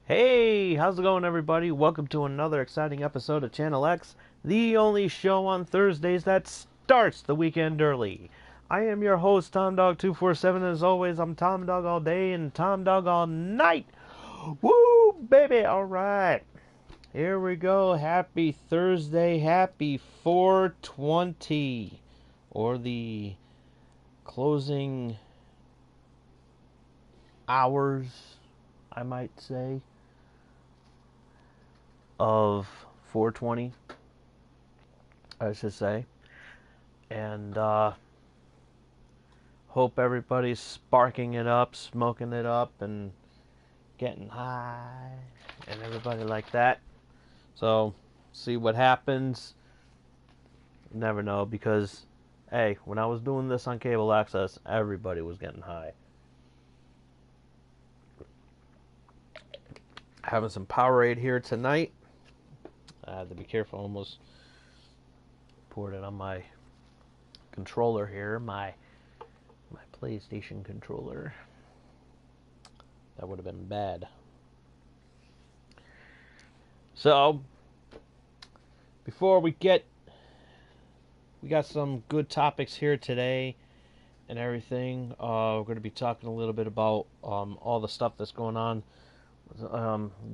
Hey, how's it going, everybody? Welcome to another exciting episode of Channel X, the only show on Thursdays that starts the weekend early. I am your host, Tom Dog 247, and as always, I'm Tom Dog all day and Tom Dog all night. Woo, baby! All right, here we go. Happy Thursday, happy 420, or the closing hours, I might say, of 420, I should say. And hope everybody's sparking it up, smoking it up, and getting high, and everybody like that. So, see what happens. Never know, because, hey, when I was doing this on cable access, everybody was getting high. Having some Powerade here tonight. I had to be careful, almost poured it on my controller here, my PlayStation controller. That would have been bad. So, before we got some good topics here today and everything. We're going to be talking a little bit about all the stuff that's going on,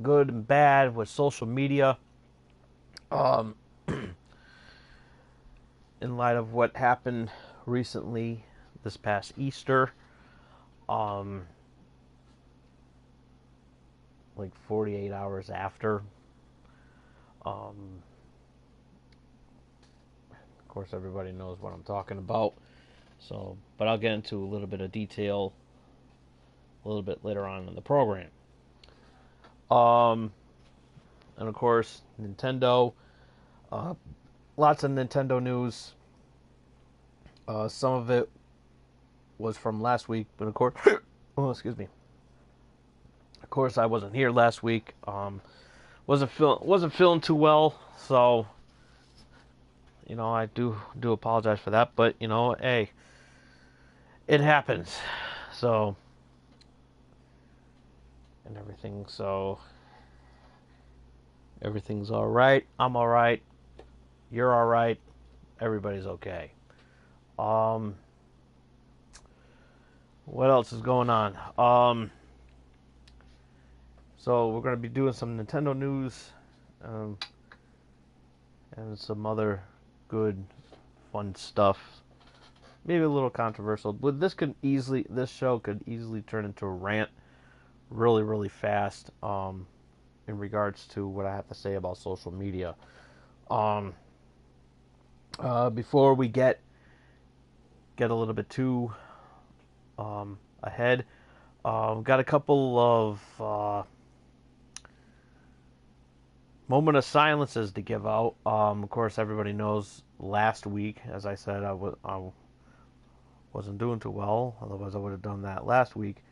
good and bad with social media. In light of what happened recently this past Easter, like 48 hours after. Of course, everybody knows what I'm talking about. So, but I'll get into a little bit of detail a little bit later on in the program. And of course, Nintendo. Lots of Nintendo news. Some of it was from last week, but of course, oh, excuse me. Of course, I wasn't here last week. Wasn't feeling too well, so I do apologize for that. But hey, it happens. So and everything. So everything's all right. I'm all right. You're all right. Everybody's okay. What else is going on? So we're going to be doing some Nintendo news, and some other good, fun stuff. Maybe a little controversial, but this show could easily turn into a rant, really, really fast. In regards to what I have to say about social media. Before we get a little bit too ahead, got a couple of moment of silences to give out. Of course, everybody knows last week, as I said, I wasn't doing too well. Otherwise, I would have done that last week.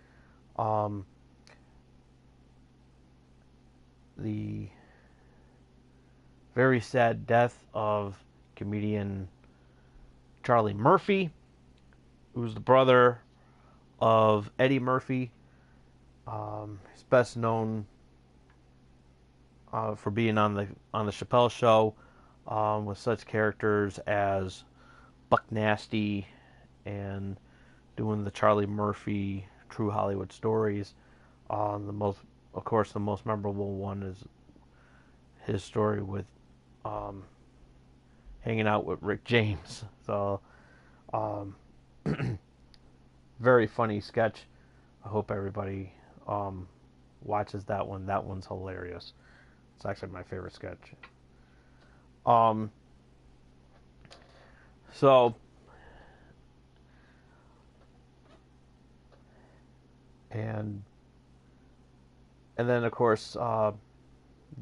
The very sad death of comedian Charlie Murphy, who's the brother of Eddie Murphy. He's best known for being on the Chappelle Show, with such characters as Buck Nasty and doing the Charlie Murphy True Hollywood Stories. Of course, the most memorable one is his story with hanging out with Rick James. So, very funny sketch. I hope everybody watches that one. That one's hilarious. It's actually my favorite sketch. So, and then of course,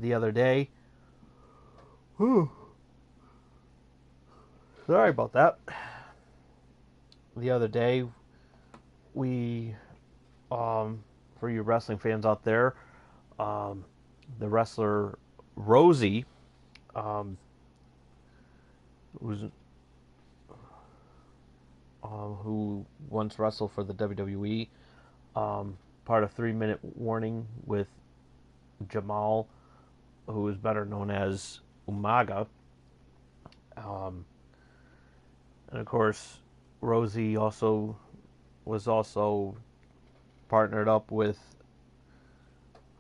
the other day. Whew, sorry about that. The other day, we, for you wrestling fans out there, the wrestler Rosie, who's who once wrestled for the WWE, Part of 3 Minute Warning with Jamal, who is better known as Umaga. Um, and of course, Rosie was also partnered up with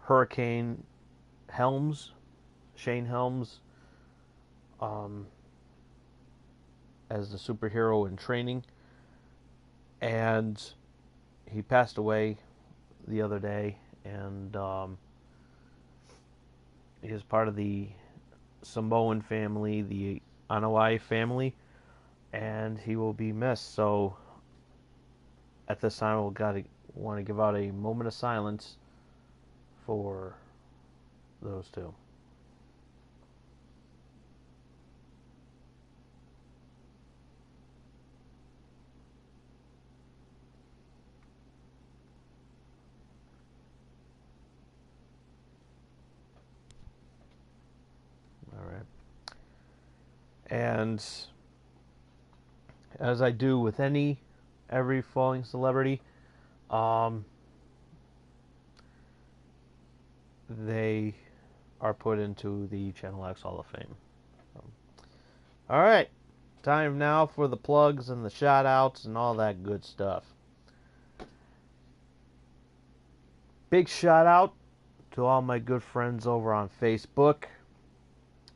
Hurricane Helms, Shane Helms, um, as the superhero in training. And he passed away the other day, and he is part of the Samoan family, the Anoa'i family, and he will be missed. So at this time, we want to give out a moment of silence for those two. All right. And as I do with every falling celebrity, um, they are put into the Channel X Hall of Fame. All right, time now for the plugs and the shout outs and all that good stuff. Big shout out to all my good friends over on Facebook,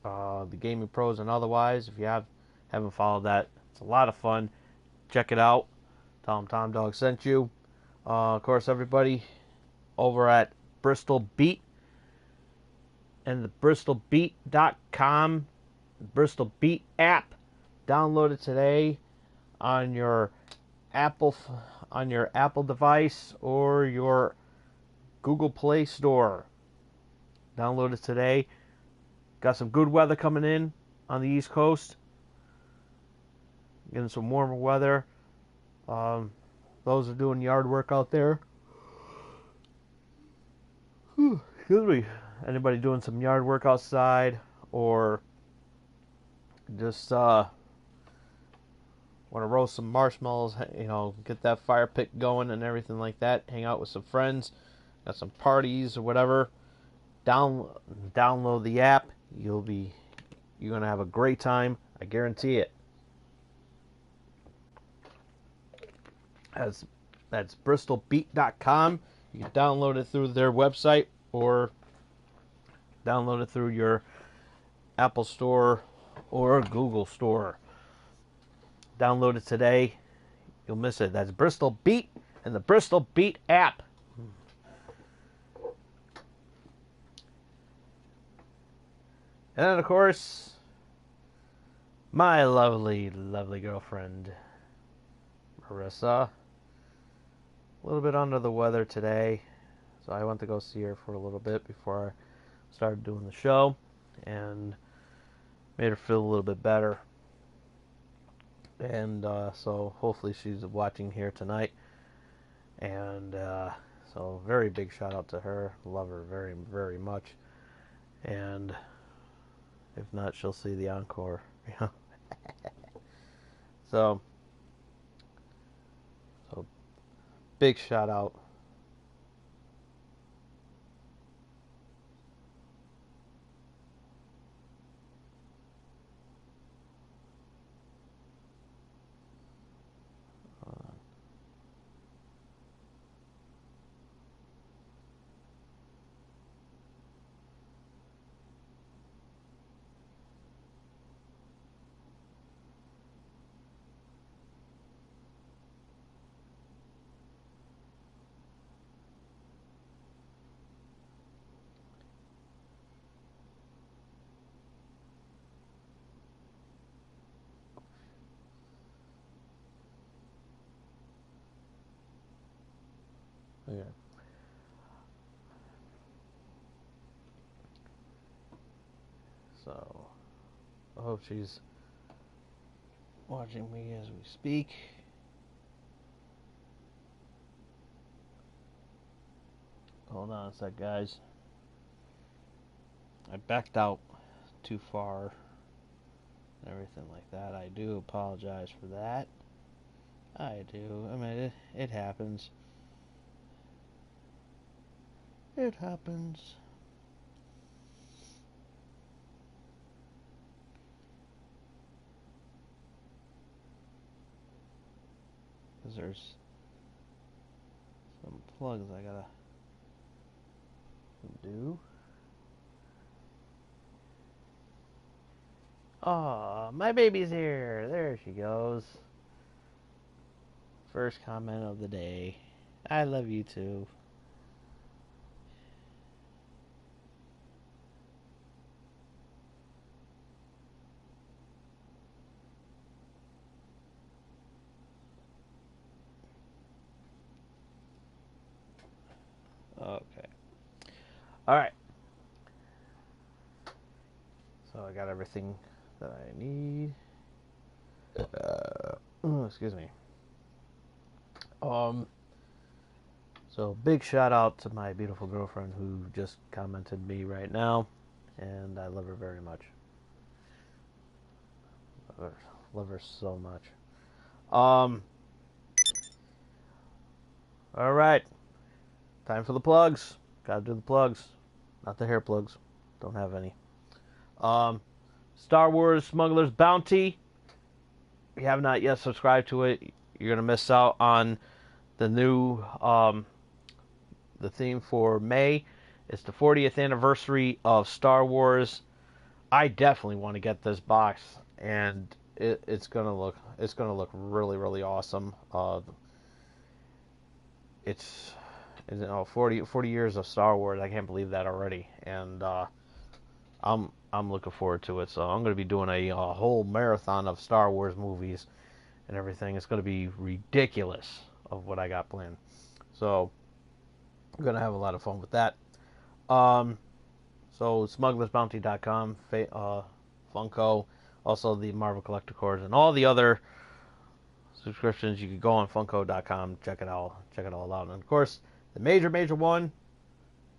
the Gaming Pros and otherwise. If you haven't followed that, it's a lot of fun. Check it out. Tell them Tom Dog sent you. Of course, everybody over at Bristol Beat and the BristolBeat.com, Bristol Beat app. Download it today on your Apple device or your Google Play Store. Download it today. Got some good weather coming in on the East Coast. Getting some warmer weather. Those are doing yard work out there. Excuse me. Anybody doing some yard work outside, or just want to roast some marshmallows, get that fire pit going and everything like that, hang out with some friends, got some parties or whatever, download the app. You're going to have a great time. I guarantee it. That's BristolBeat.com. You can download it through their website or download it through your Apple Store or Google Store. Download it today. You'll miss it. That's Bristol Beat and the Bristol Beat app. And then, of course, my lovely, lovely girlfriend, Marissa. A little bit under the weather today, so I went to go see her for a little bit before I started doing the show, and made her feel a little bit better. And so hopefully she's watching here tonight. And so very big shout out to her. Love her very, very much. And if not, she'll see the encore. So big shout out. Okay. So I hope she's watching me as we speak. Hold on a sec, guys. I backed out too far and everything like that. I do apologize for that. I do. I mean, it happens. It happens. Because there's some plugs I gotta do. Oh, my baby's here. There she goes. First comment of the day. I love you too. Okay. Alright. So I got everything that I need. Excuse me. So big shout out to my beautiful girlfriend who just commented me right now, and I love her very much. Love her so much. All right, time for the plugs. Gotta do the plugs, not the hair plugs. Don't have any. Star Wars Smuggler's Bounty. If you have not yet subscribed to it, you're gonna miss out on the new the theme for May. It's the 40th anniversary of Star Wars. I definitely want to get this box, and it's gonna look really, really awesome. It's 40 years of Star Wars. I can't believe that already, and I'm looking forward to it. So I'm going to be doing a whole marathon of Star Wars movies and everything. It's going to be ridiculous of what I got planned. So I'm going to have a lot of fun with that. So smugglersbounty.com, Funko, also the Marvel Collector Corps, and all the other subscriptions. You can go on Funko.com, check it all out. And of course, the major one,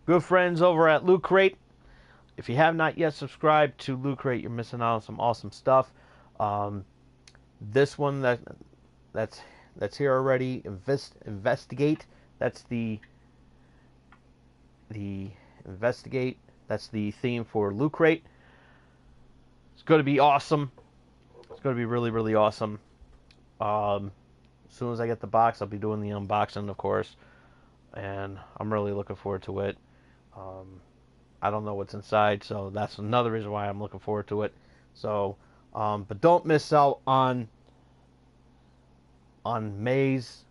good friends over at Loot Crate. If you have not yet subscribed to Loot Crate, you're missing out on some awesome stuff. This one that's here already, Investigate. That's the Investigate. That's the theme for Loot Crate. It's going to be awesome. It's going to be really, really awesome. As soon as I get the box, I'll be doing the unboxing, of course, and I'm really looking forward to it. I don't know what's inside, so that's another reason why I'm looking forward to it. So, but don't miss out on May's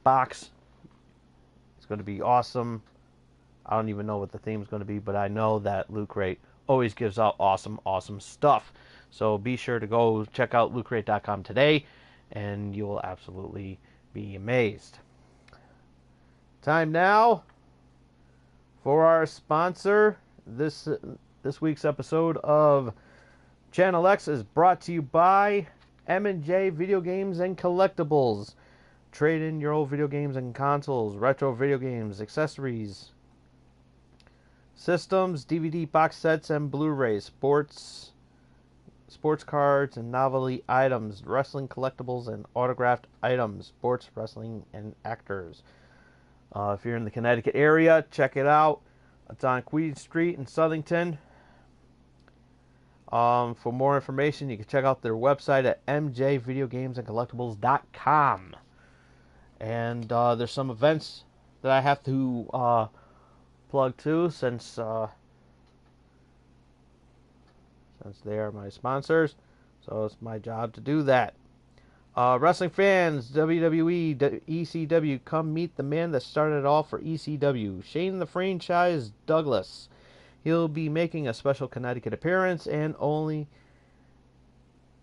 box. It's going to be awesome. I don't even know what the theme is going to be, but I know that Loot Crate always gives out awesome stuff. So be sure to go check out lootcrate.com today, and you will absolutely be amazed. Time now for our sponsor. This week's episode of Channel X is brought to you by M&J Video Games and Collectibles. Trade in your old video games and consoles, retro video games, accessories, systems, DVD box sets and Blu-rays, sports cards and novelty items, wrestling collectibles and autographed items, sports, wrestling, and actors. If you're in the Connecticut area, check it out. It's on Queen Street in Southington. For more information, you can check out their website at mjvideogamesandcollectibles.com. And there's some events that I have to plug to since they are my sponsors. So it's my job to do that. Wrestling fans, WWE, ECW, come meet the man that started it all for ECW, Shane the Franchise Douglas. He'll be making a special Connecticut appearance, and only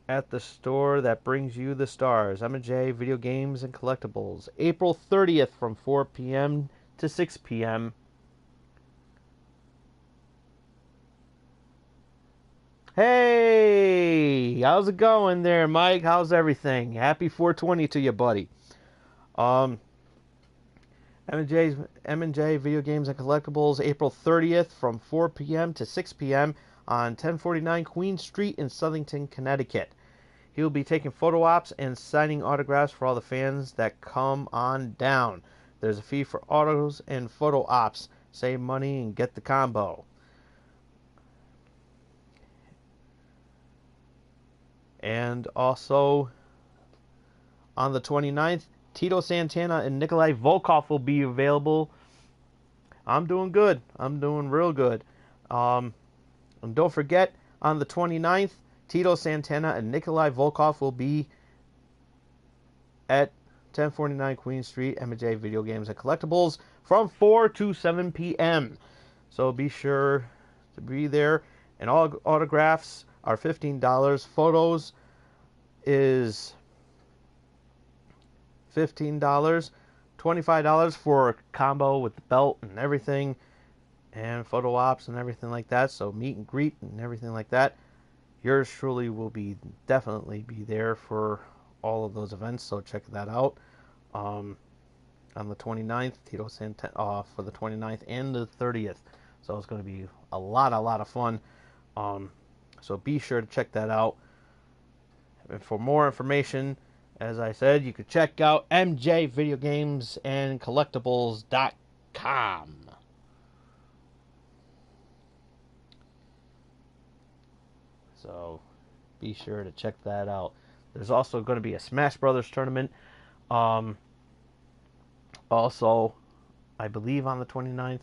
at the store that brings you the stars, M&J Video Games and Collectibles, April 30th from 4 p.m. to 6 p.m. Hey, how's it going there, Mike? How's everything? Happy 420 to you, buddy. M&J Video Games and Collectibles, April 30th from 4 p.m. to 6 p.m. on 1049 Queen Street in Southington, Connecticut. He'll be taking photo ops and signing autographs for all the fans that come on down. There's a fee for autos and photo ops. Save money and get the combo. And also, on the 29th, Tito Santana and Nikolai Volkov will be available. I'm doing good. I'm doing real good. And don't forget, on the 29th, Tito Santana and Nikolai Volkov will be at 1049 Queen Street, M&J Video Games and Collectibles from 4 to 7 p.m. So be sure to be there. And all autographs are $15. Photos is $15. $25 for a combo with the belt and everything, and photo ops and everything like that. So meet and greet and everything like that. Yours truly will definitely be there for all of those events, so check that out. On the 29th, Tito Santana for the 29th and the 30th. So it's going to be a lot of fun. So be sure to check that out. And for more information, as I said, you could check out mjvideogamesandcollectibles.com. So be sure to check that out. There's also going to be a Smash Brothers tournament. Also, I believe on the 29th.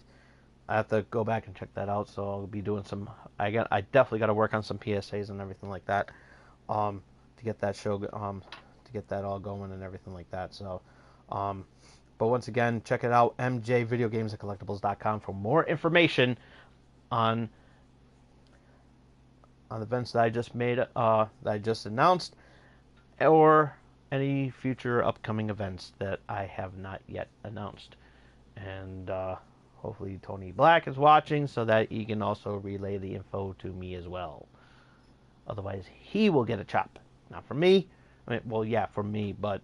I have to go back and check that out. So I'll be doing some. I definitely got to work on some PSAs and everything like that. To get that show. To get that all going and everything like that. So, but once again, check it out. mjvideogamesandcollectibles.com for more information on the events that I just made. That I just announced, or any future upcoming events that I have not yet announced. And hopefully Tony Black is watching so that he can also relay the info to me as well. Otherwise, he will get a chop. Not for me. I mean, well, yeah, for me, but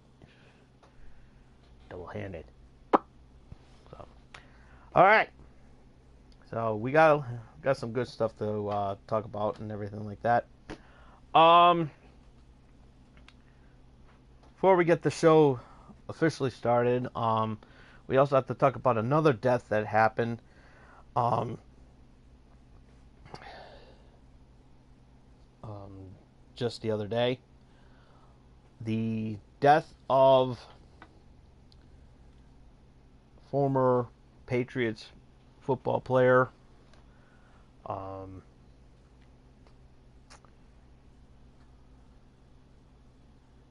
double-handed. So, all right. So we got some good stuff to talk about and everything like that. Before we get the show officially started, we also have to talk about another death that happened. Just the other day. The death of former Patriots football player,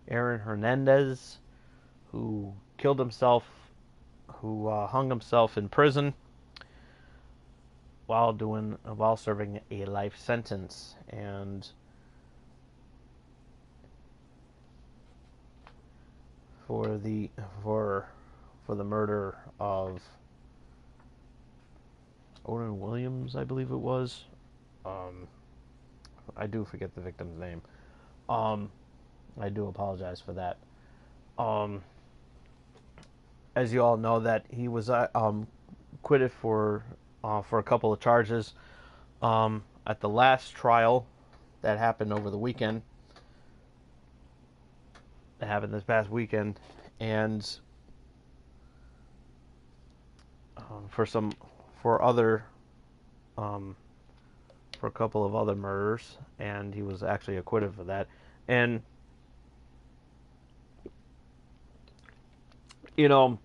Aaron Hernandez, who killed himself, who hung himself in prison while serving a life sentence. And for the murder of Odin Williams, I believe it was. I do forget the victim's name. I do apologize for that. As you all know, that he was acquitted for a couple of charges at the last trial that happened over the weekend. That happened this past weekend, and for a couple of other murders, and he was actually acquitted for that. And to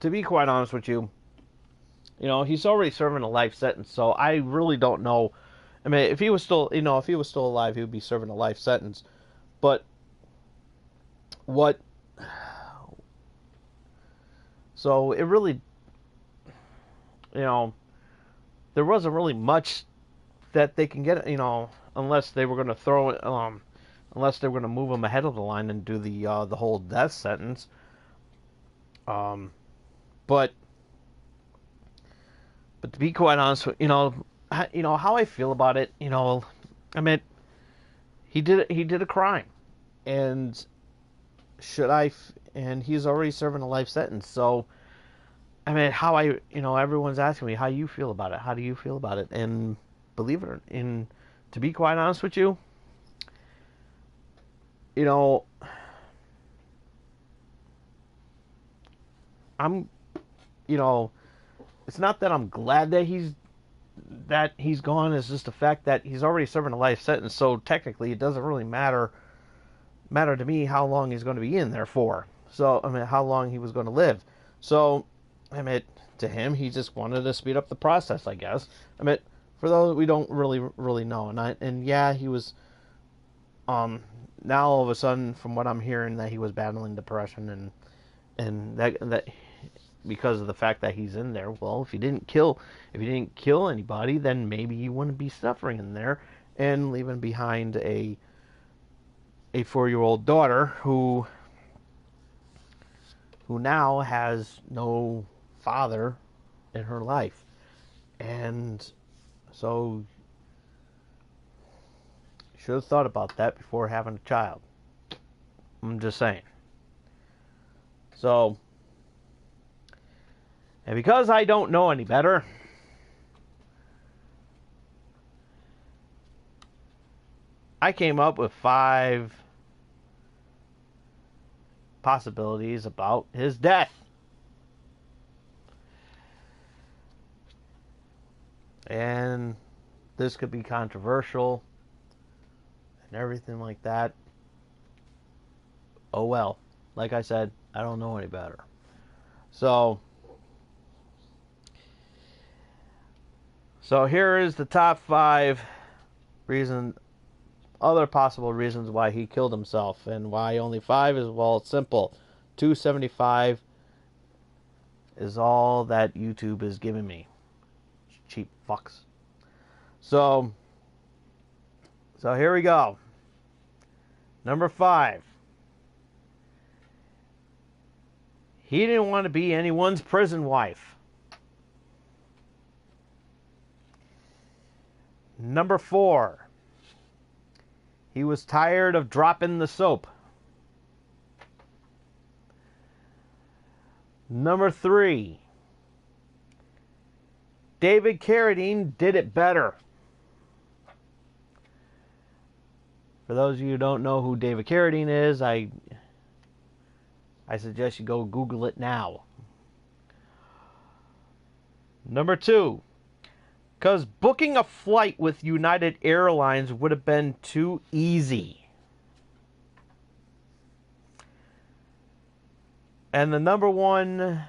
be quite honest with you, he's already serving a life sentence, so I really don't know. I mean, if he was still alive, he would be serving a life sentence. But so it really, there wasn't really much that they can get, unless they were going to unless they were going to move him ahead of the line and do the whole death sentence. But to be quite honest, how I feel about it, I mean, he did a crime, and and he's already serving a life sentence. So, I mean, everyone's asking me how you feel about it. How do you feel about it? And believe it or not, to be quite honest with you, I'm, you know, it's not that I'm glad that he's gone. It's just the fact that he's already serving a life sentence. So technically, it doesn't really matter to me how long he's going to be in there for. So I mean, how long he was going to live. So I mean, to him, he just wanted to speed up the process, I guess. I mean, for those we don't really know, and yeah, he was now all of a sudden, from what I'm hearing, that he was battling depression and that because of the fact that he's in there. Well, if he didn't kill anybody, then maybe he wouldn't be suffering in there and leaving behind a 4-year-old daughter who now has no father in her life. And so should have thought about that before having a child. I'm just saying. So, and because I don't know any better, I came up with 5 possibilities about his death. And this could be controversial and everything like that. Oh well. Like I said, I don't know any better. So here is the top 5 other possible reasons why he killed himself, and why only 5 is, well, it's simple. 275 is all that YouTube is giving me. Cheap fucks. So here we go. Number 5. He didn't want to be anyone's prison wife. Number 4. He was tired of dropping the soap. Number 3. David Carradine did it better. For those of you who don't know who David Carradine is, I suggest you go Google it now. Number 2. Because booking a flight with United Airlines would have been too easy. And the number 1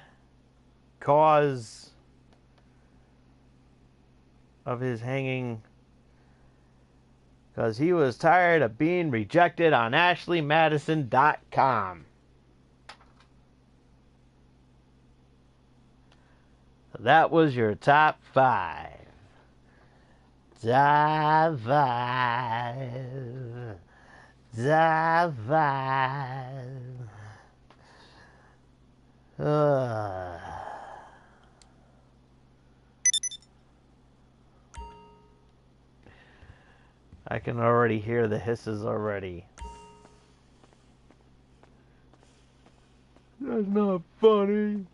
cause of his hanging, because he was tired of being rejected on AshleyMadison.com. That was your top 5. Top 5. Top 5. I can already hear the hisses already. That's not funny.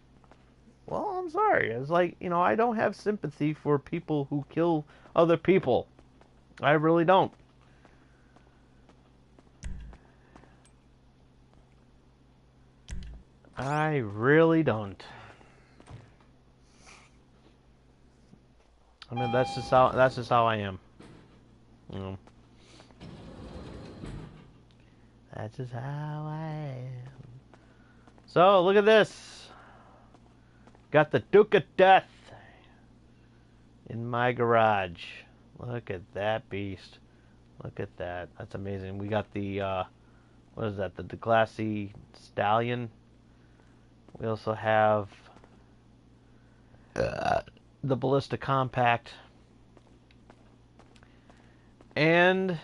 Well, I'm sorry. It's like, I don't have sympathy for people who kill other people. I really don't. I really don't. I mean, that's just how I am. That's just how I am. So, look at this. Got the Duke of Death in my garage. Look at that beast. Look at that. That's amazing. We got the, what is that? The Degassi Stallion. We also have the Ballista Compact. And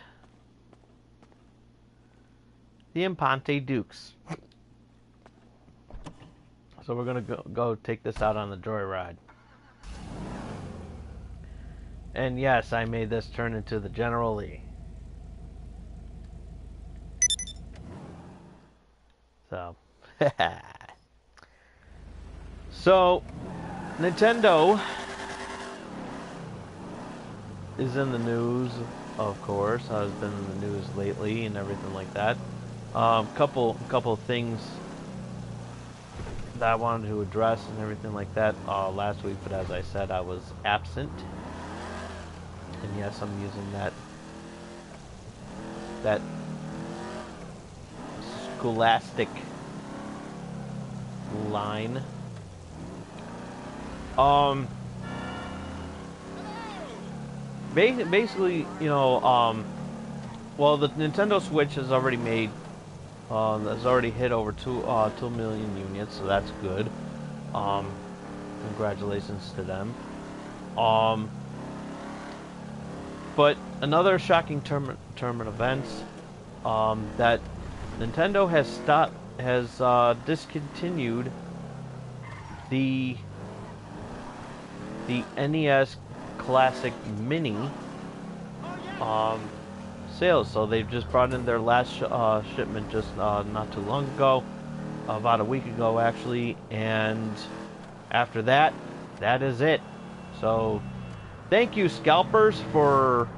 the Impante Dukes. So we're going to go take this out on the joyride. And yes, I made this turn into the General Lee. So, so Nintendo is in the news, of course. Has been in the news lately and everything like that. Couple things that I wanted to address and everything like that last week, but as I said, I was absent. And yes, I'm using that scholastic line. Basically, well, the Nintendo Switch has already made, has already hit over 2 million units, so that's good. Congratulations to them. But another shocking turn of events, that Nintendo has discontinued the NES Classic Mini sales. So they've just brought in their last shipment just not too long ago, about a week ago actually, and after that, that is it. So thank you, scalpers, for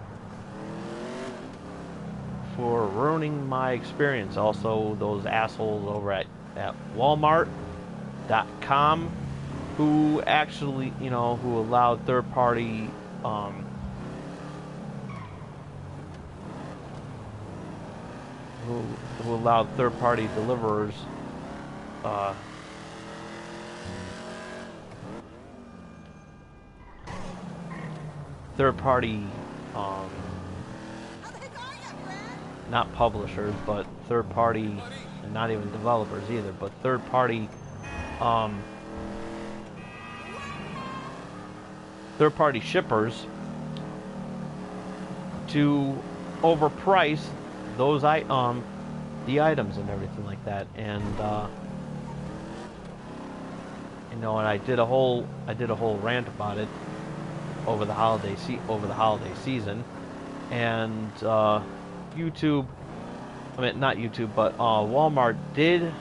ruining my experience. Also, those assholes over at Walmart.com who actually, who allowed third-party who allowed third-party deliverers third-party not publishers, but third-party, and not even developers either, but third-party third-party shippers to overprice those the items and everything like that. And and I did a whole rant about it over the holiday season, and YouTube, I mean not YouTube, but Walmart did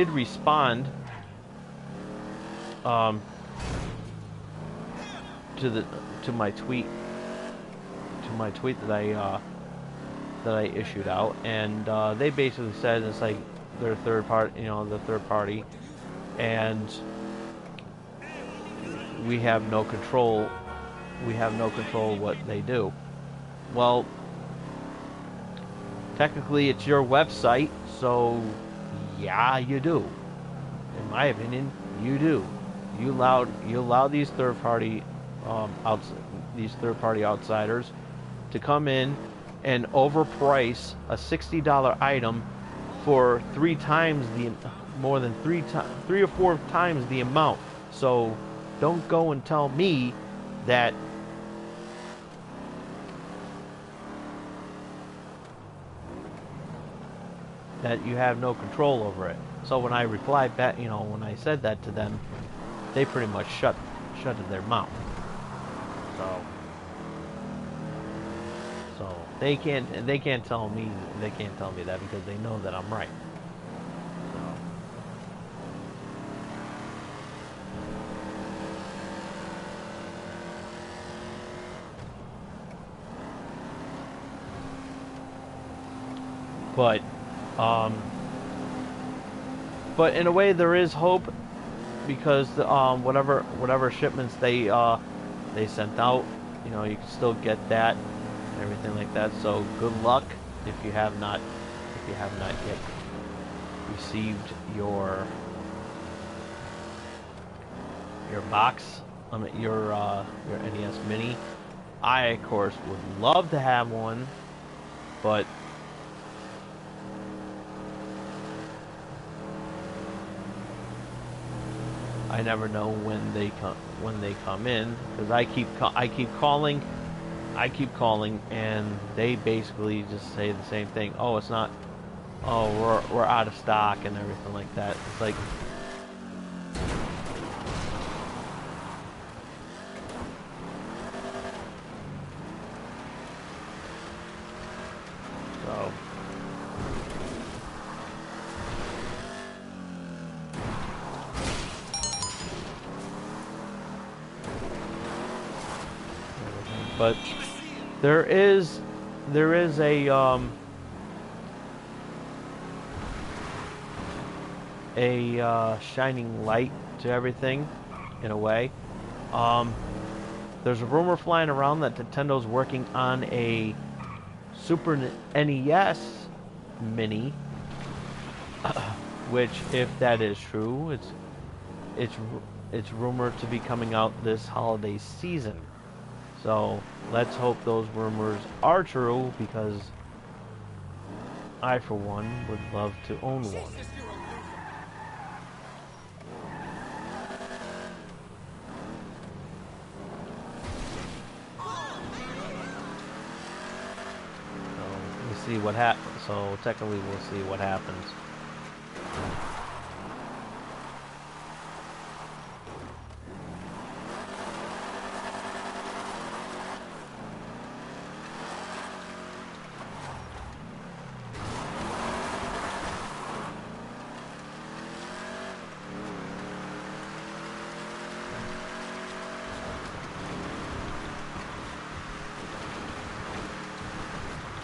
respond to my tweet that I issued out, and they basically said it's like they're third party, and we have no control what they do. Well, technically it's your website, so yeah, you do. In my opinion, you do. You allow these third party outsiders to come in and overprice a $60 item for three or four times the amount. So don't go and tell me that you have no control over it. So when I replied back, when I said that to them, they pretty much shutted their mouth. So they can't tell me that, because they know that I'm right. So. But in a way there is hope, because whatever shipments they sent out, you can still get that and everything like that. So good luck if you have not yet received your box, your NES Mini. I of course would love to have one, but I never know when they come in, because I keep calling, and they basically just say the same thing. Oh, it's not. Oh, we're out of stock and everything like that. It's like, so. But there is a shining light to everything, in a way. Um, there's a rumor flying around that Nintendo's working on a Super NES Mini, which, if that is true, it's it's rumored to be coming out this holiday season. So let's hope those rumors are true, because I, for one, would love to own one. So we'll see what happens. So technically, we'll see what happens.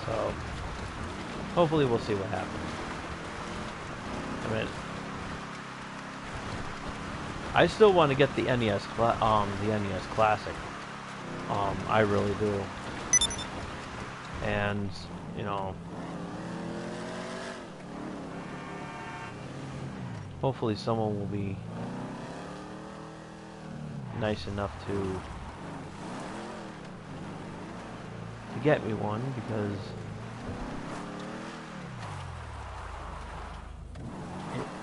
So hopefully we'll see what happens. I mean, I still want to get the NES Classic. I really do. And you know, hopefully someone will be nice enough to get me one, because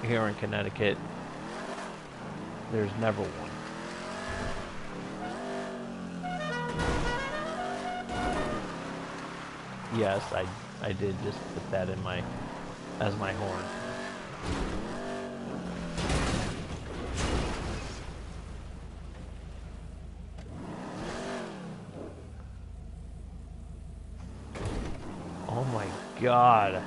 here in Connecticut there's never one. Yes, I did just put that in as my horn. Oh my God.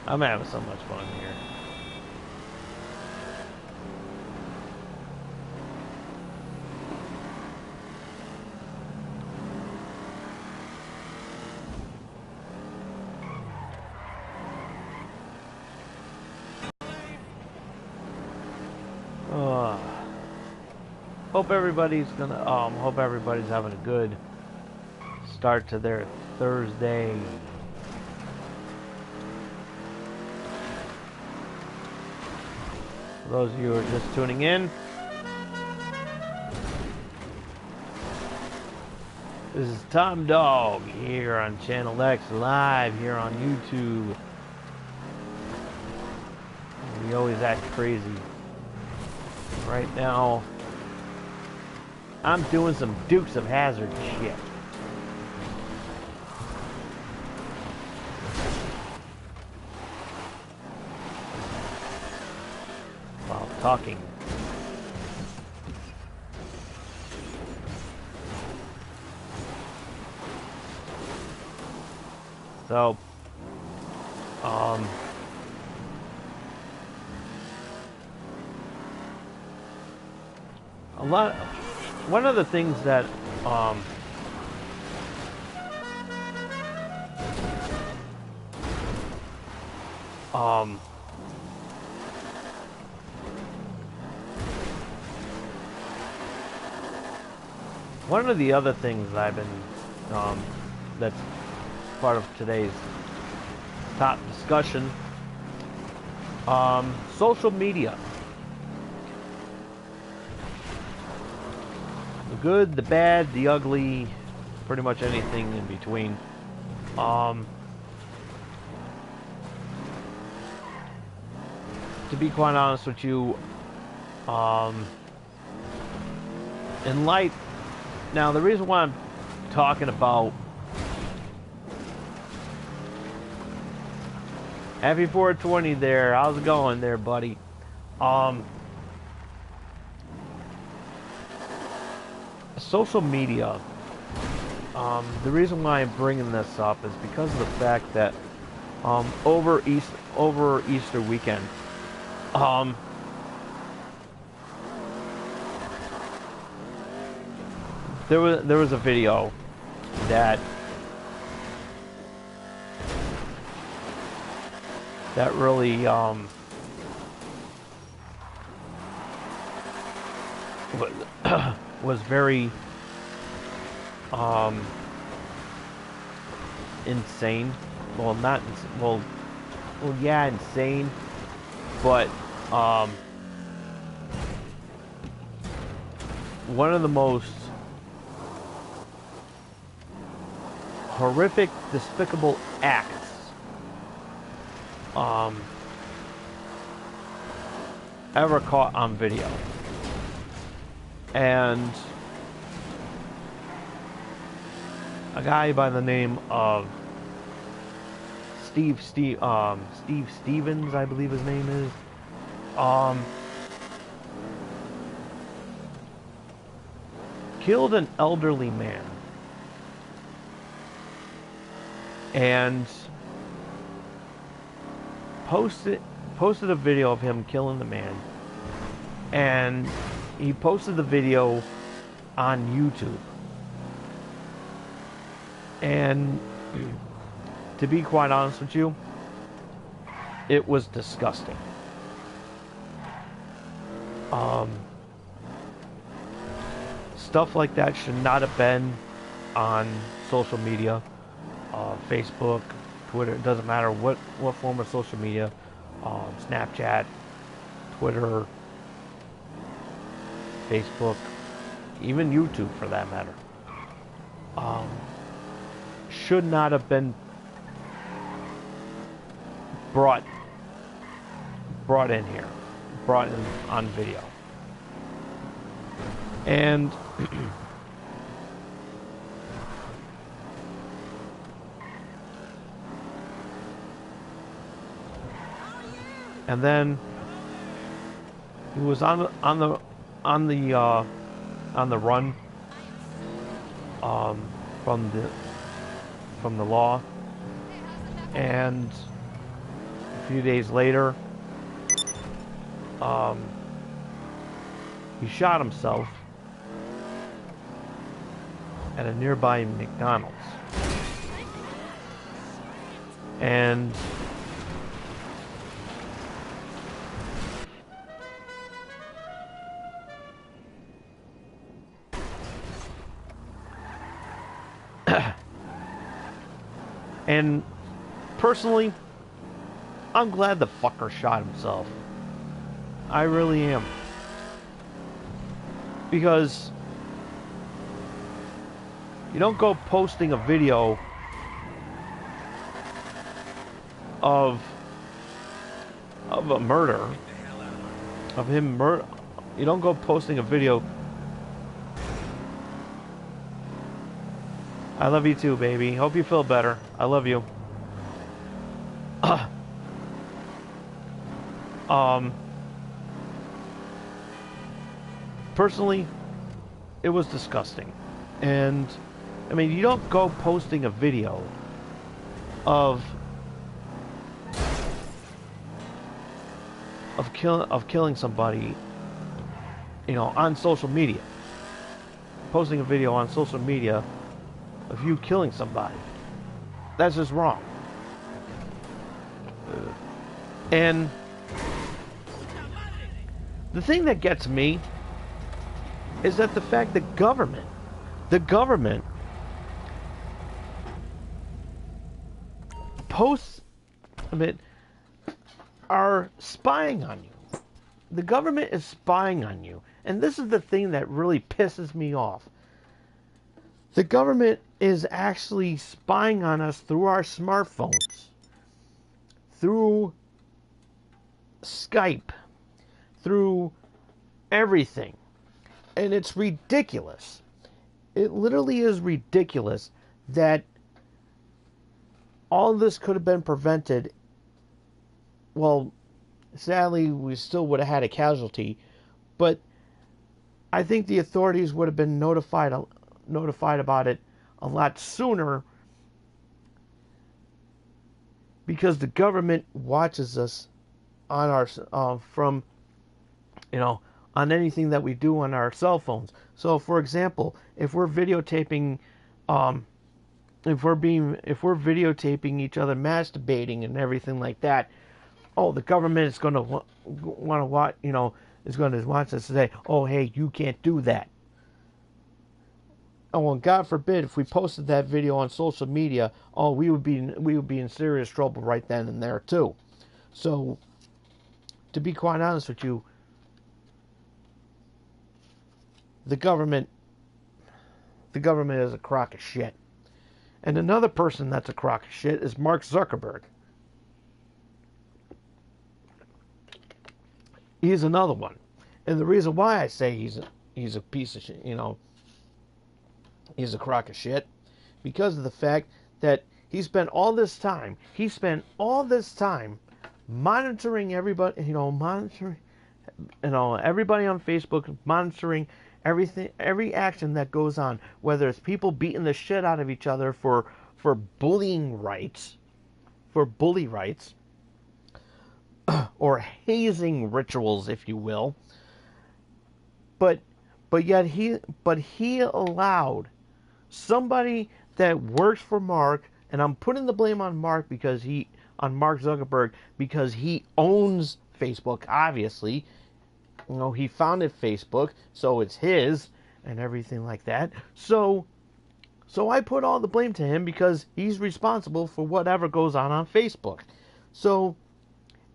I'm having so much fun here. Hope everybody's having a good start to their Thursday. For those of you who are just tuning in, this is Tom Dog here on Channel X, live here on YouTube. We always act crazy. Right now, I'm doing some Dukes of Hazzard shit. While talking. So, one of the things that, one of the other things I've been, that's part of today's top discussion, social media. The good, the bad, the ugly, pretty much anything in between. To be quite honest with you, in light, now the reason why I'm talking about Happy 420 there, how's it going there, buddy? Social media The reason why I'm bringing this up is because of the fact that over Easter weekend, um, there was a video that really was very insane. Well, not well, yeah, insane, but one of the most horrific, despicable acts ever caught on video. And a guy by the name of Steve Stevens, I believe his name is, killed an elderly man. And posted a video of him killing the man, and he posted the video on YouTube. And to be quite honest with you, it was disgusting. Stuff like that should not have been on social media, Facebook, Twitter. It doesn't matter what form of social media, Snapchat, Twitter, Facebook, even YouTube for that matter, should not have been brought in here, brought in on video. And and then he was on the run from the law, and a few days later he shot himself at a nearby McDonald's. And and personally, I'm glad the fucker shot himself. I really am. Because you don't go posting a video of a murder, of him murder. You don't go posting a video. I love you too, baby. Hope you feel better. I love you. Personally, it was disgusting. And I mean, you don't go posting a video of killing somebody, you know, on social media. Posting a video on social media of you killing somebody. That's just wrong. And the thing that gets me is that the fact that the government posts, are spying on you. The government is spying on you. And this is the thing that really pisses me off. The government is actually spying on us through our smartphones, through Skype, through everything. And it's ridiculous. It literally is ridiculous that all this could have been prevented. Well, sadly, we still would have had a casualty, but I think the authorities would have been notified about it a lot sooner because the government watches us on our from on anything that we do on our cell phones. So, for example, if we're videotaping, if we're videotaping each other masturbating and everything like that, the government is going to want to watch, is going to watch us and say, oh, hey, you can't do that. Oh, and God forbid if we posted that video on social media, we would be in serious trouble right then and there too. So, to be quite honest with you, the government is a crock of shit. And another person that's a crock of shit is Mark Zuckerberg. He's another one. And the reason why I say he's a piece of shit, he's a crock of shit, because of the fact that he spent all this time monitoring everybody, everybody on Facebook, monitoring everything, every action that goes on, whether it's people beating the shit out of each other for bully rights, or hazing rituals, if you will. But yet he allowed somebody that works for Mark, and I'm putting the blame on Mark Zuckerberg because he owns Facebook, obviously. He founded Facebook, so it's his and everything like that. So I put all the blame to him because he's responsible for whatever goes on Facebook. So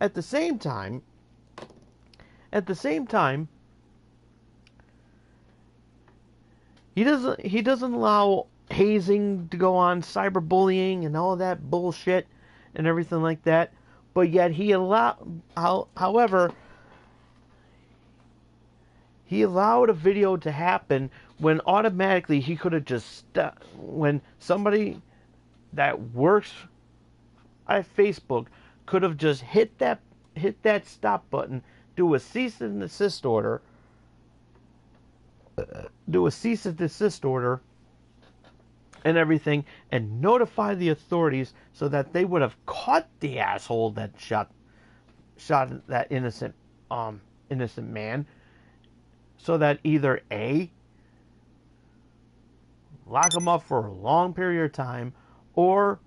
at the same time, he doesn't allow hazing to go on, cyberbullying and all that bullshit and everything like that. But yet however, he allowed a video to happen when automatically he could have just when somebody that works at Facebook could have just hit that stop button, do a cease and desist order, and everything, and notify the authorities so that they would have caught the asshole that shot that innocent man, so that either A, lock him up for a long period of time, or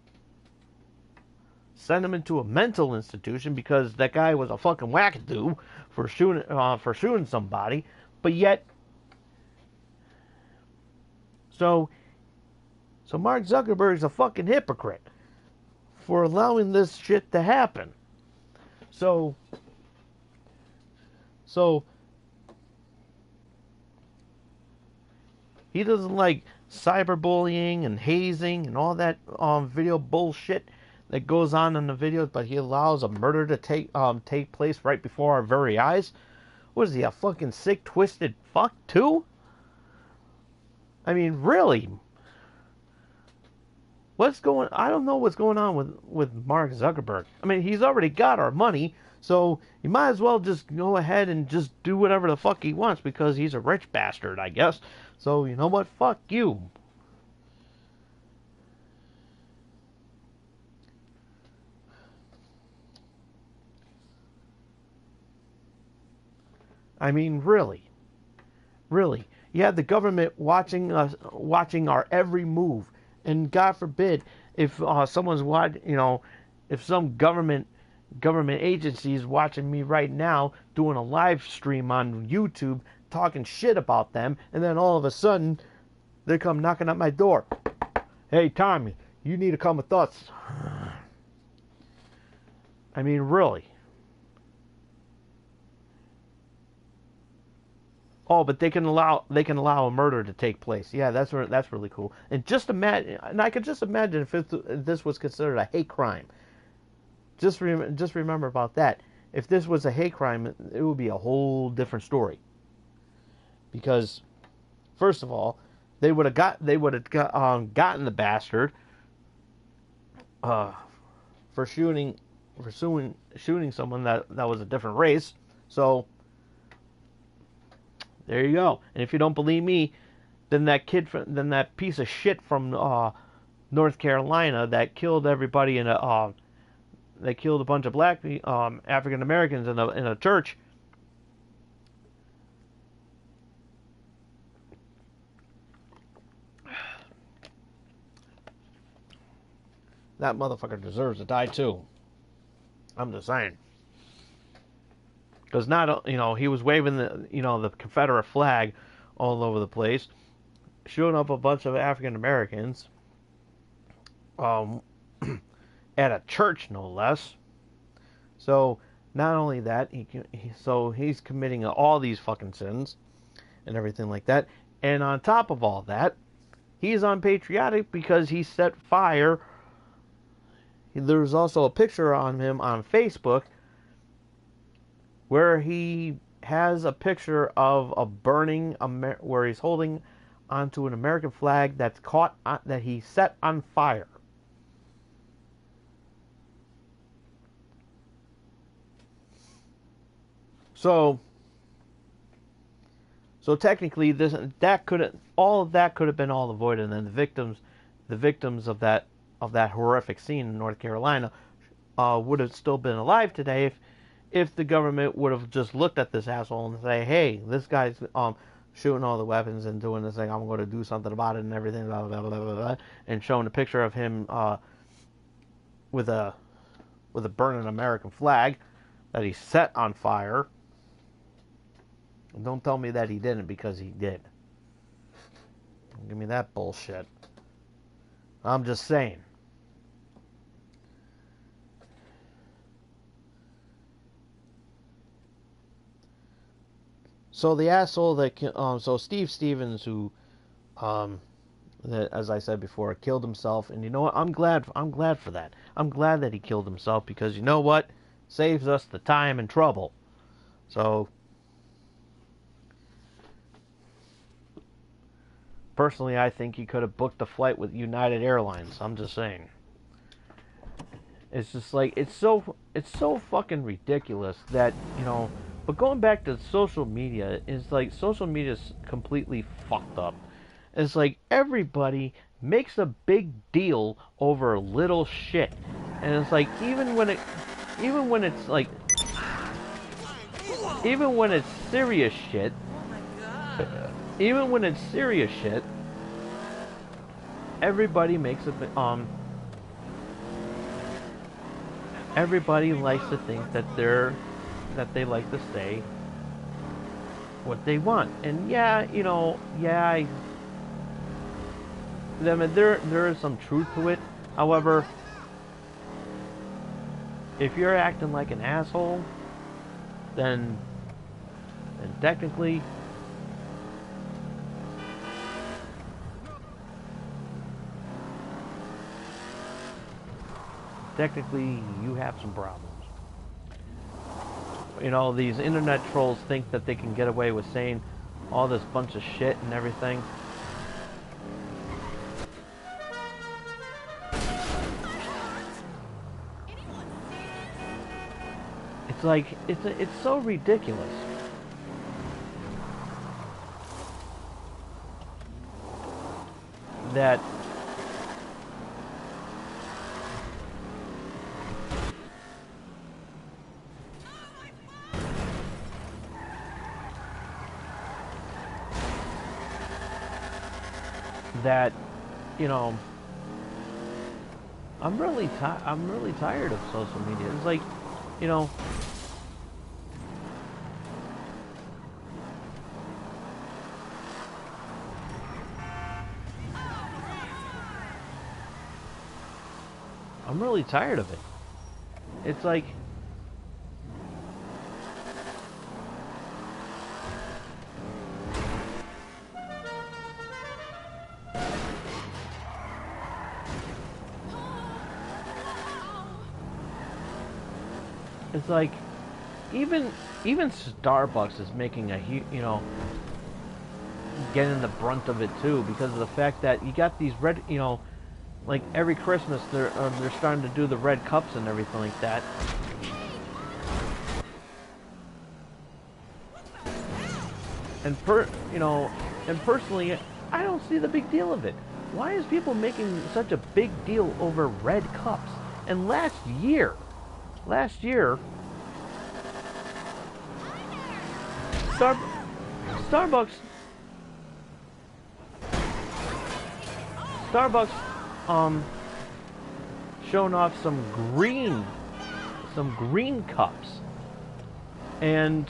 send him into a mental institution because that guy was a fucking wackadoo for shooting somebody. But yet, so Mark Zuckerberg's a fucking hypocrite for allowing this shit to happen. So he doesn't like cyberbullying and hazing and all that video bullshit that goes on in the videos, but he allows a murder to take place right before our very eyes. What is he, a fucking sick, twisted fuck too? I mean, really? I don't know what's going on with Mark Zuckerberg. I mean, he's already got our money, so he might as well just go ahead and just do whatever the fuck he wants because he's a rich bastard, I guess. So, you know what? Fuck you. I mean, really. You have the government watching our every move, and God forbid if someone's if some government agency is watching me right now doing a live stream on YouTube talking shit about them, and then all of a sudden they come knocking at my door. Hey, Tommy, you need to come with us. I mean, really. Oh, but they can allow a murder to take place. Yeah, that's really cool. And just imagine, and I could just imagine if this was considered a hate crime. Just remember about that. If this was a hate crime, it would be a whole different story. Because, first of all, they would have gotten the bastard for shooting someone that was a different race. So there you go. And if you don't believe me, than that piece of shit from North Carolina that killed everybody in a they killed a bunch of black African Americans in a church. That motherfucker deserves to die too. I'm just saying. Because not, he was waving the Confederate flag all over the place, shooting up a bunch of African Americans, at a church no less. So not only that, he's committing all these fucking sins and everything like that. And on top of all that, he's unpatriotic because he set fire. There's also a picture on him on Facebook where he has a picture of a burning, where he's holding onto an American flag that's that he set on fire. So technically, all of that could have been all avoided, and then the victims of that horrific scene in North Carolina would have still been alive today if the government would have just looked at this asshole and say, hey, this guy's shooting all the weapons and doing this thing, I'm going to do something about it and everything, blah, blah, blah, blah, blah, and showing a picture of him with a burning American flag that he set on fire. And don't tell me that he didn't, because he did. Don't give me that bullshit. I'm just saying. So the asshole so Steve Stevens, who, that, as I said before, killed himself, and you know what? I'm glad for that. I'm glad that he killed himself, because you know what? Saves us the time and trouble. So, personally, I think he could have booked a flight with United Airlines. I'm just saying. It's just like, it's so fucking ridiculous that, but going back to social media, it's like social media is completely fucked up. It's like everybody makes a big deal over little shit, and it's like even when it's serious shit, everybody makes everybody likes to think that they like to say what they want. And there is some truth to it. However, if you're acting like an asshole, then technically you have some problems. These internet trolls think that they can get away with saying all this bunch of shit and everything. It's like, it's so ridiculous. That I'm really tired of social media. It's like, I'm really tired of it. It's like, even Starbucks is making a huge, getting the brunt of it too, because of the fact that you got these red, like every Christmas they're starting to do the red cups and everything like that. And personally, I don't see the big deal of it. Why is people making such a big deal over red cups? And last year, Star, Starbucks, Starbucks, showing off some green cups, and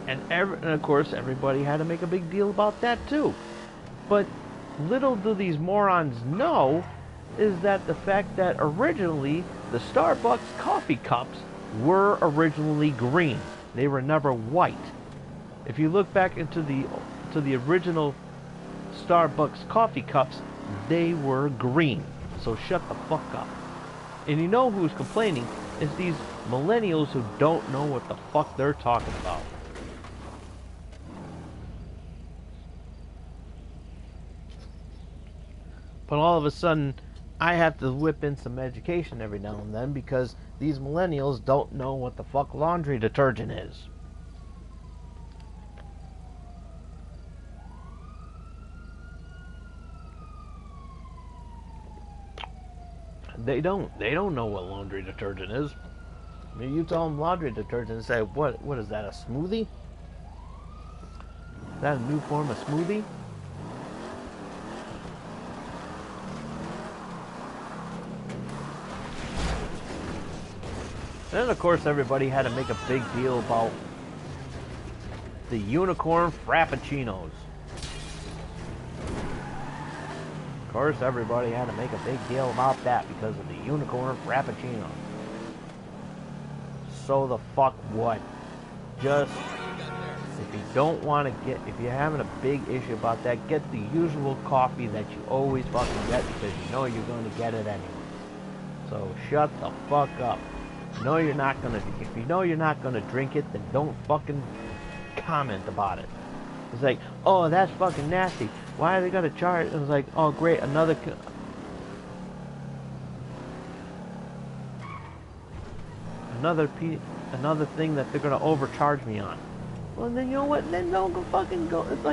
and of course everybody had to make a big deal about that too. But little do these morons know is that the fact that originally the Starbucks coffee cups were originally green. They were never white. If you look back into the original Starbucks coffee cups, they were green. So shut the fuck up. And you know who's complaining is these millennials who don't know what the fuck they're talking about. But all of a sudden, I have to whip in some education every now and then because these millennials don't know what the fuck laundry detergent is. They don't know what laundry detergent is. I mean, you tell them laundry detergent and say, what is that, a smoothie? Is that a new form of smoothie? And then, of course, everybody had to make a big deal about the unicorn frappuccinos. Of course, everybody had to make a big deal about that because of the unicorn frappuccino. So the fuck what? Just, if you don't want to get, if you're having a big issue about that, get the usual coffee that you always fucking get because you know you're going to get it anyway. So shut the fuck up. No, you're not gonna. If you know you're not gonna drink it, then don't fucking comment about it. It's like, oh, that's fucking nasty. Why are they gonna charge? It was like, oh, great, another thing that they're gonna overcharge me on. Well, then you know what? Then don't go fucking go. It's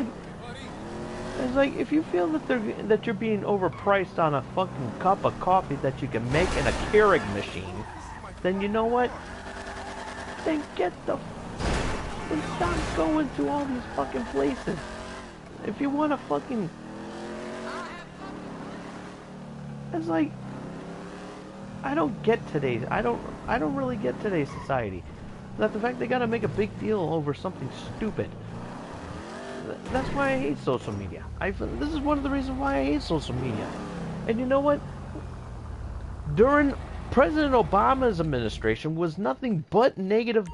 like if you feel that you're being overpriced on a fucking cup of coffee that you can make in a Keurig machine, then you know what? Then then stop going to all these fucking places. If you want to fucking, it's like, I don't really get today's society. That the fact they gotta make a big deal over something stupid. That's why I hate social media. This is one of the reasons why I hate social media. And you know what? During President Obama's administration was nothing but negative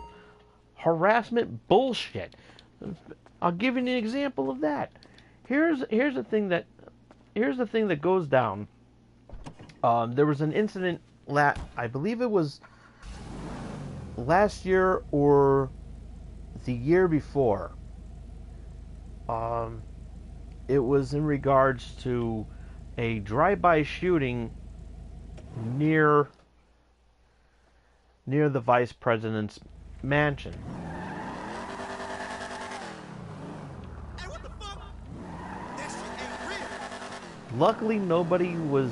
harassment bullshit. I'll give you an example of that. Here's the thing that goes down. There was an incident I believe it was last year or the year before. It was in regards to a drive-by shooting near the vice president's mansion. Hey, what the fuck? That shit ain't real. Luckily, nobody was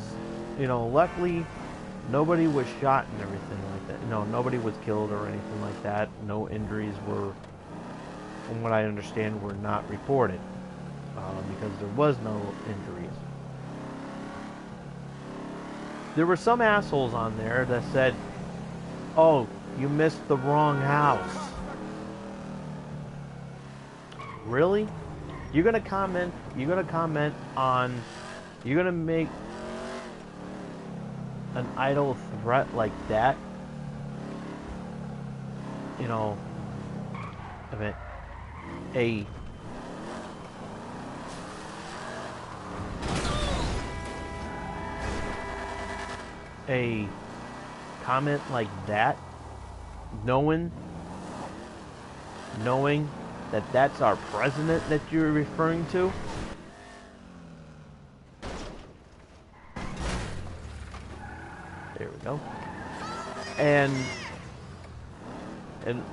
shot and everything like that. No, nobody was killed or anything like that. No injuries were, from what I understand, were not reported because there was no injuries. There were some assholes on there that said, "Oh, you missed the wrong house." Really? You're gonna make an idle threat like that? You know, I mean, a comment like that, knowing that that's our president that you're referring to? There we go. and and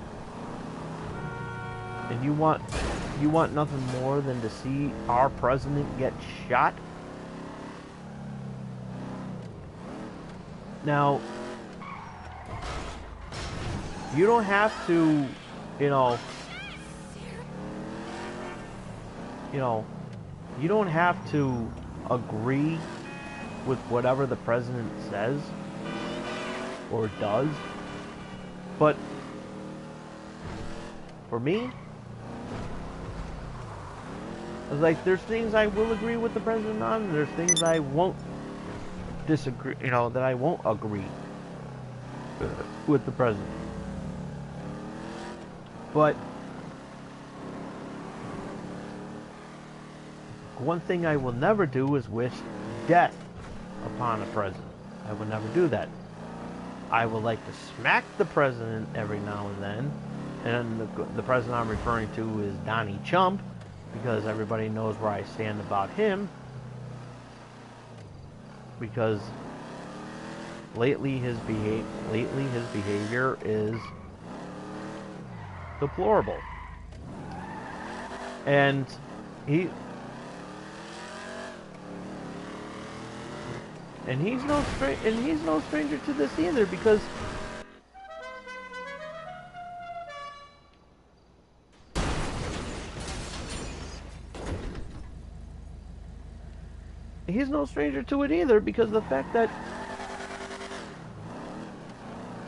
and you want nothing more than to see our president get shot. Now, you don't have to, you know, you don't have to agree with whatever the president says or does, but for me, it's like there's things I will agree with the president on, and there's things I won't disagree, that I won't agree with the president. But one thing I will never do is wish death upon a president. I will never do that. I would like to smack the president every now and then, and the president I'm referring to is Donnie Chump, because everybody knows where I stand about him, because lately his behavior is deplorable, and he's no stranger to this either, because he's no stranger to it either, because the fact that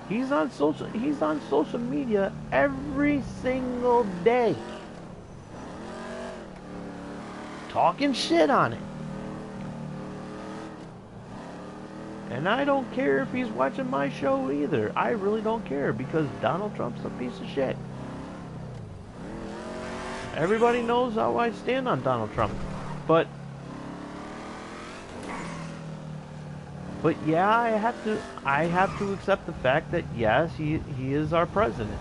he's on social media every single day talking shit on it. And I don't care if he's watching my show either. I really don't care, because Donald Trump's a piece of shit. Everybody knows how I stand on Donald Trump. But yeah, I have to accept the fact that yes, he is our president.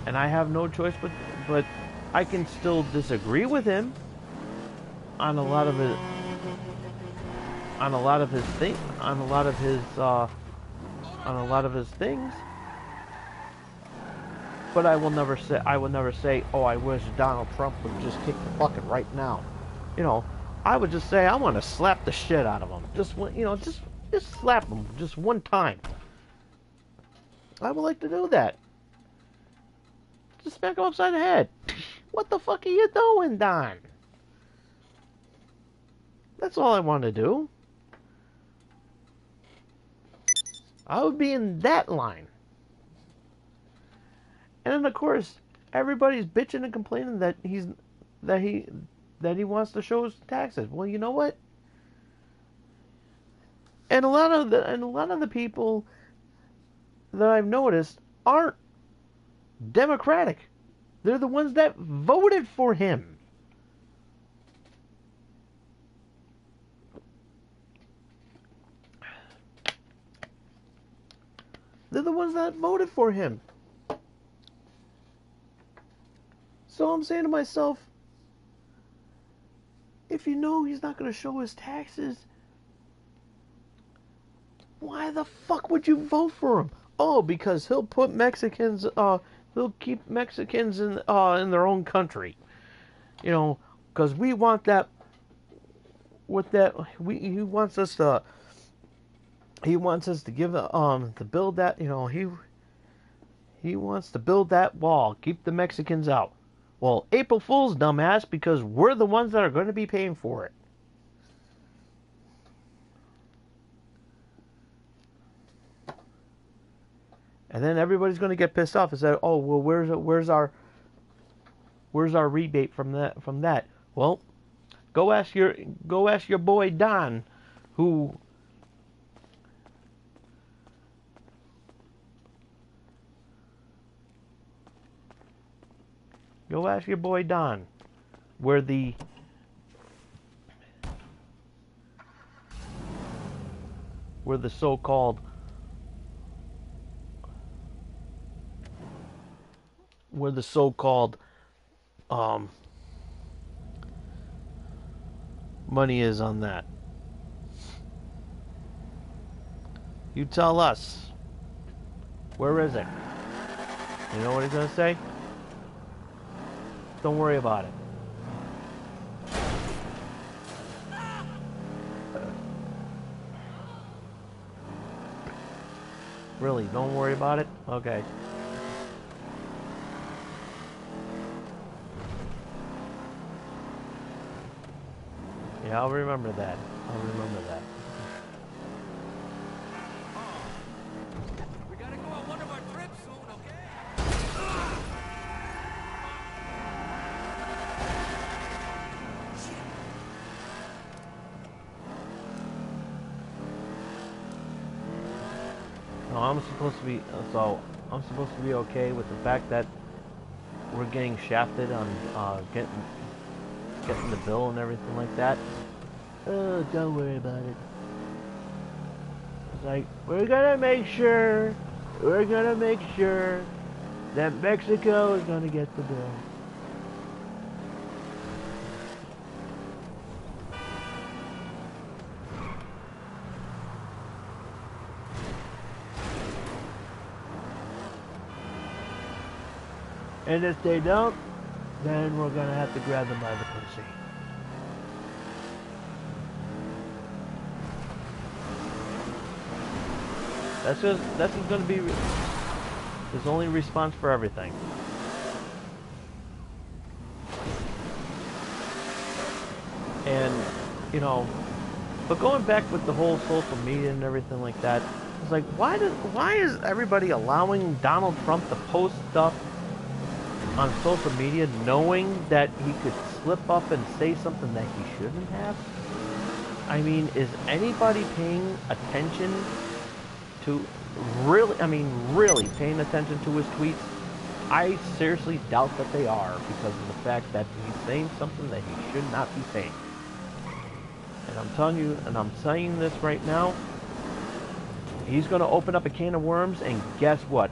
And I have no choice but I can still disagree with him on a lot of his things. But I will never say, oh, I wish Donald Trump would just kick the bucket right now. I would just say I want to slap the shit out of him. Just slap him just one time. I would like to do that. Just smack him upside the head. What the fuck are you doing, Don? That's all I want to do. I would be in that line. And then of course, everybody's bitching and complaining that he wants to show his taxes. Well, you know what? And a lot of the people that I've noticed aren't Democratic. They're the ones that voted for him. They're the ones that voted for him. So I'm saying to myself, if you know he's not going to show his taxes, why the fuck would you vote for him? Oh, because he'll put Mexicans, he'll keep Mexicans in their own country. Because we want that. With that, he wants us to give to build that. He wants to build that wall, keep the Mexicans out. Well, April Fool's, dumbass, because we're the ones that are going to be paying for it. And then everybody's going to get pissed off and say, "Oh, well, where's our rebate from that?" Well, go ask your boy Don, who where the so-called money is on that. You tell us. Where is it? You know what he's gonna say? Don't worry about it. Really, don't worry about it? Okay. Yeah, I'll remember that. I'll remember that. We gotta go on one of our trips soon, okay? No, I'm supposed to be. So I'm supposed to be okay with the fact that we're getting shafted on getting the bill and everything like that. Oh, don't worry about it. It's like we're gonna make sure that Mexico is gonna get the bill. And if they don't, then we're gonna have to grab them by the pussy. That's just gonna be his only response for everything. And you know, but going back with the whole social media and everything like that, it's like why is everybody allowing Donald Trump to post stuff on social media knowing that he could slip up and say something that he shouldn't have? I mean, is anybody paying attention to really paying attention to his tweets? I seriously doubt that they are because of the fact that he's saying something that he should not be saying. And I'm telling you, and I'm saying this right now, he's going to open up a can of worms, and guess what?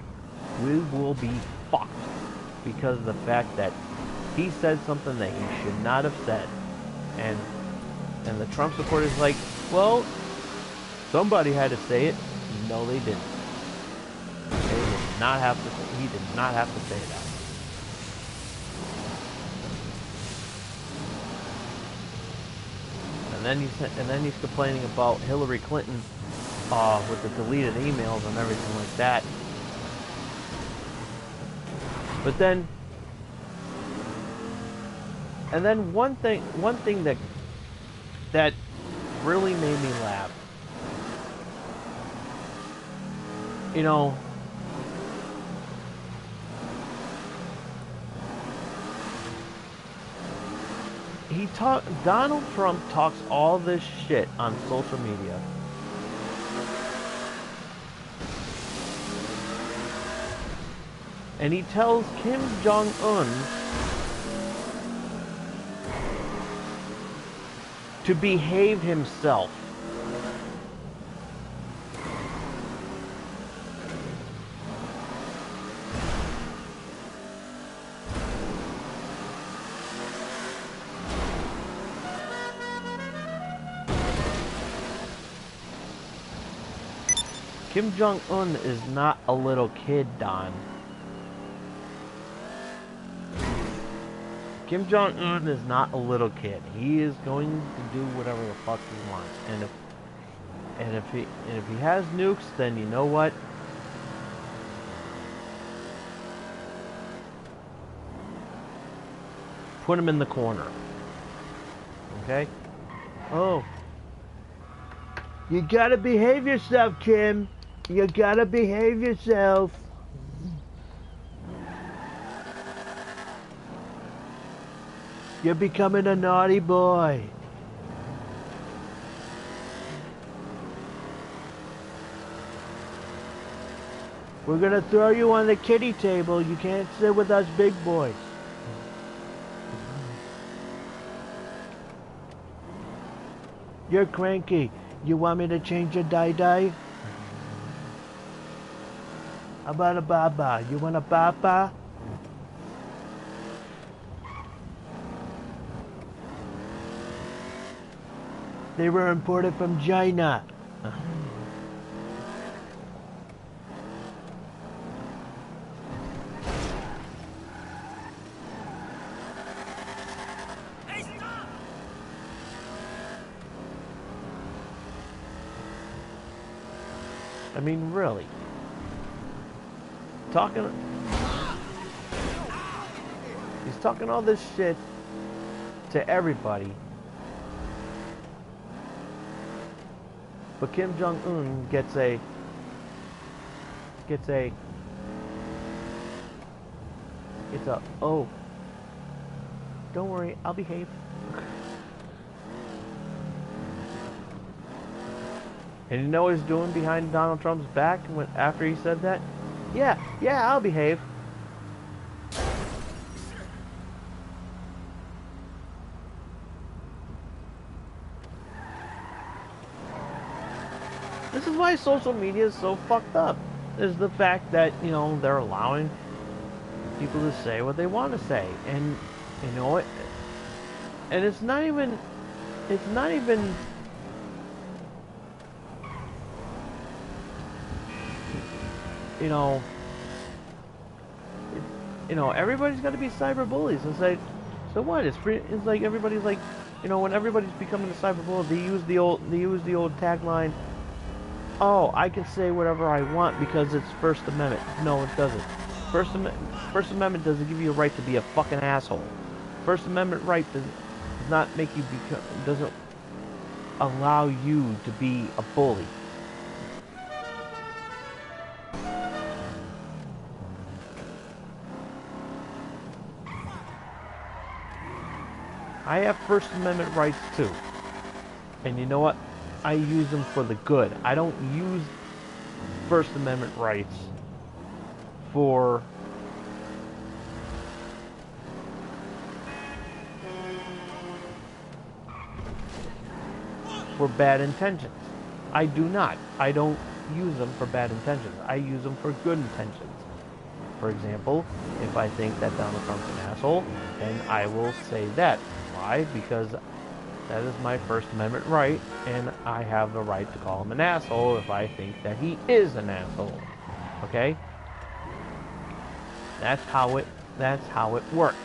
We will be fucked because of the fact that he said something that he should not have said. And the Trump supporters like, well, somebody had to say it. No, they didn't. They did not have to. He did not have to say that. And then he's complaining about Hillary Clinton with the deleted emails and everything like that. But then, and then one thing that really made me laugh. You know, Donald Trump talks all this shit on social media. And he tells Kim Jong-un to behave himself. Kim Jong-un is not a little kid, Don. Kim Jong-un is not a little kid. He is going to do whatever the fuck he wants. And if he has nukes, then you know what? Put him in the corner. Okay? Oh. You gotta behave yourself, Kim. You gotta behave yourself. You're becoming a naughty boy. We're gonna throw you on the kiddie table. You can't sit with us big boys. You're cranky. You want me to change your dye? How about a baba? You want a baba? They were imported from China. I mean, really. Talking... He's talking all this shit to everybody. But Kim Jong-un gets a... oh, don't worry, I'll behave. And you know what he's doing behind Donald Trump's back after he said that? Yeah, I'll behave. This is why social media is so fucked up. Is the fact that, you know, they're allowing people to say what they want to say. And, you know, and it's not even, you know, everybody's got to be cyber bullies. It's like, so what? It's free. It's like everybody's like, you know, when everybody's becoming a cyber bully, they use the old tagline. Oh, I can say whatever I want because it's First Amendment. No, it doesn't. First Amendment doesn't give you a right to be a fucking asshole. First Amendment right does not make you become, doesn't allow you to be a bully. I have First Amendment rights too. And you know what? I use them for the good. I don't use First Amendment rights for bad intentions. I do not. I don't use them for bad intentions. I use them for good intentions. For example, if I think that Donald Trump's an asshole, then I will say that. Why? Because that is my First Amendment right, and I have the right to call him an asshole if I think that he is an asshole. Okay? That's how it works.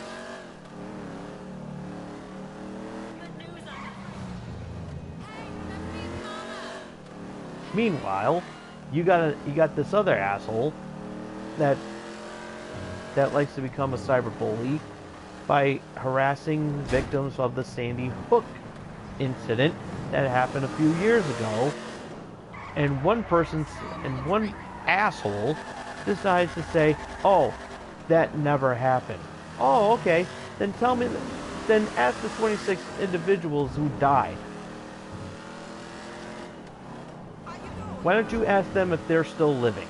Meanwhile, you got this other asshole that likes to become a cyber bully by harassing victims of the Sandy Hook incident that happened a few years ago, and one asshole decides to say, "Oh, that never happened." Oh, okay. Then tell me. Then ask the 26 individuals who died. Why don't you ask them if they're still living?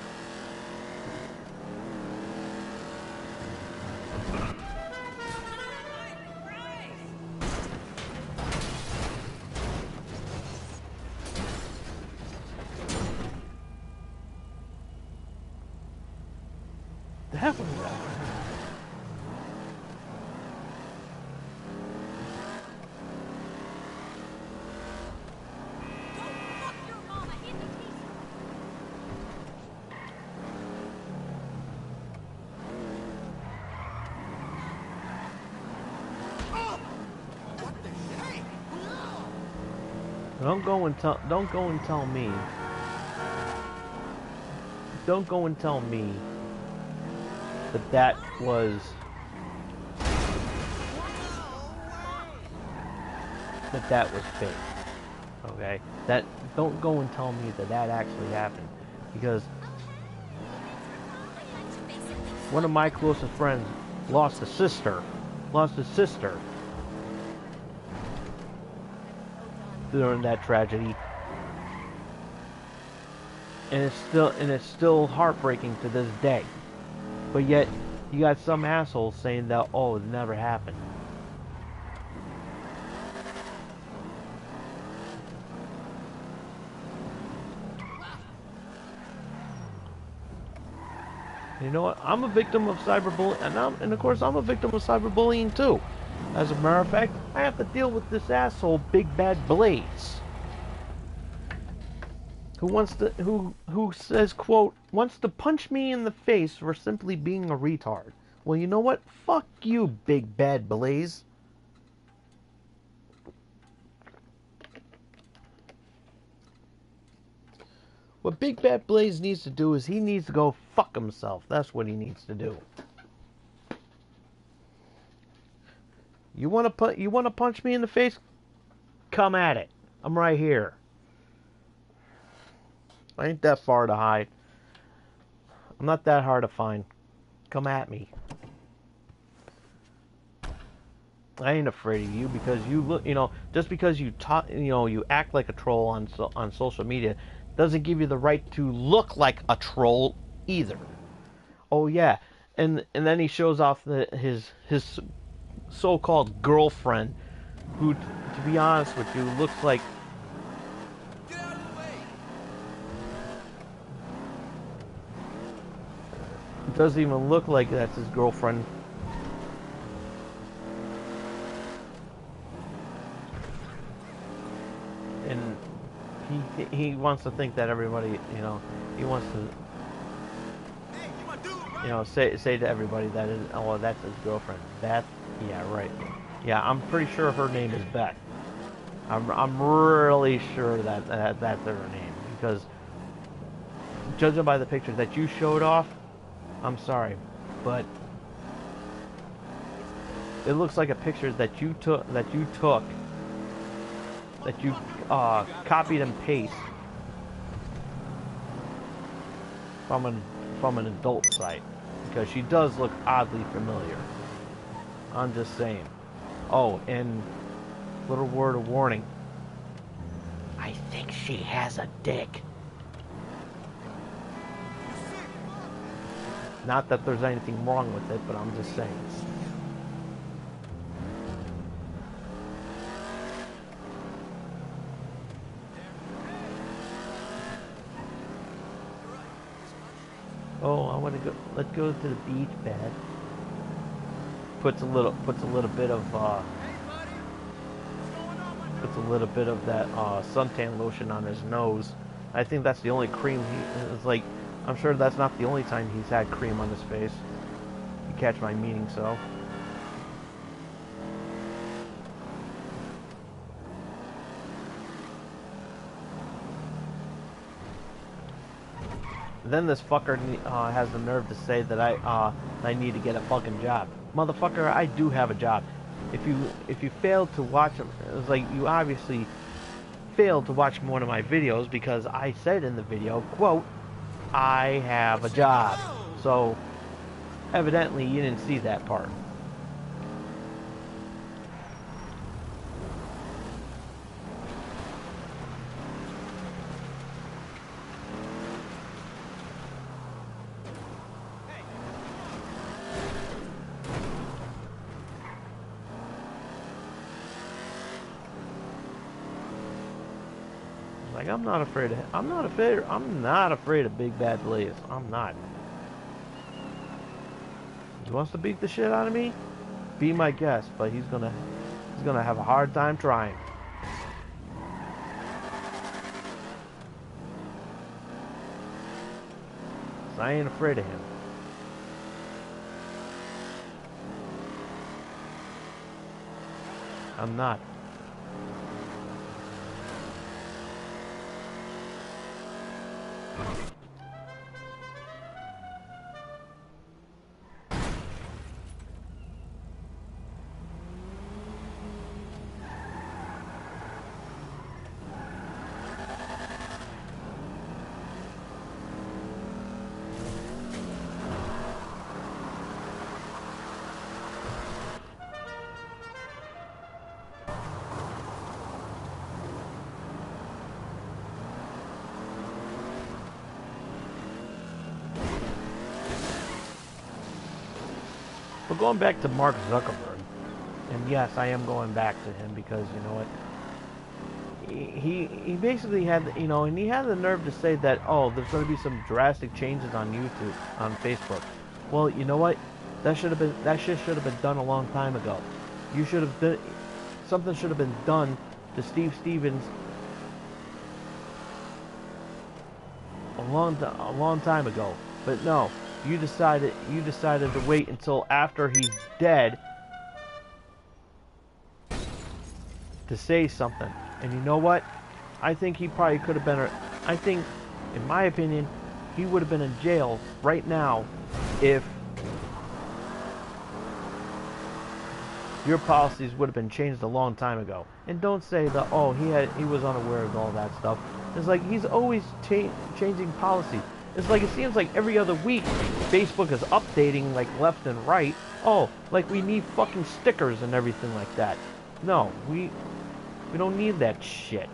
That was Don't go and tell me that was fake. Okay? Don't go and tell me that actually happened, because one of my closest friends lost his sister during that tragedy, and it's still heartbreaking to this day. But yet you got some assholes saying that, oh, it never happened. You know what? I'm a victim of cyberbullying, and of course I'm a victim of cyberbullying too. As a matter of fact, I have to deal with this asshole, Big Bad Blaze, who says, quote, wants to punch me in the face for simply being a retard. Well, you know what? Fuck you, Big Bad Blaze. What Big Bad Blaze needs to do is he needs to go fuck himself. That's what he needs to do. You want to punch me in the face? Come at it. I'm right here. I ain't that far to hide. I'm not that hard to find. Come at me. I ain't afraid of you because you look, just because you talk, you act like a troll on social media doesn't give you the right to look like a troll either. Oh yeah, and then he shows off his so-called girlfriend, who, to be honest with you, looks like. Get out of the way! Doesn't even look like that's his girlfriend. And he wants to think that everybody, he wants to, Hey, you my dude, right? say to everybody that is, oh, well, that's his girlfriend. Beth? Yeah, right. Yeah, I'm pretty sure her name is Beth. I'm really sure that that's her name, because judging by the pictures that you showed off, I'm sorry, but it looks like a picture that you took copied and pasted from an adult site, because she does look oddly familiar. I'm just saying. Oh, and little word of warning. I think she has a dick. Not that there's anything wrong with it, but I'm just saying. Oh, I want to go. Let's go to the beach, Beth. Puts a little bit of that suntan lotion on his nose. I think that's the only cream he is like. I'm sure that's not the only time he's had cream on his face. You catch my meaning, so. Then this fucker has the nerve to say that I need to get a fucking job. Motherfucker, I do have a job. If you failed to watch him, it's like you obviously failed to watch one of my videos, because I said in the video, quote, I have a job. So evidently you didn't see that part. Like, I'm not afraid of Big Bad Blaze. I'm not. He wants to beat the shit out of me? Be my guest, but he's gonna have a hard time trying. So I ain't afraid of him. I'm not. But going back to Mark Zuckerberg, and yes, I am going back to him because, you know what, he basically had, and he had the nerve to say that, oh, there's going to be some drastic changes on YouTube, on Facebook. Well, you know what, that shit should have been done a long time ago. Something should have been done to Steve Stevens a long time ago. But no, you decided to wait until after he's dead to say something. And you know what? I think he probably could have been. I think in my opinion, he would have been in jail right now if your policies would have been changed a long time ago. And don't say that, oh, he was unaware of all that stuff. It's like he's always changing policies. It's like it seems like every other week Facebook is updating like left and right. Oh, like we need fucking stickers and everything like that. No, we don't need that shit.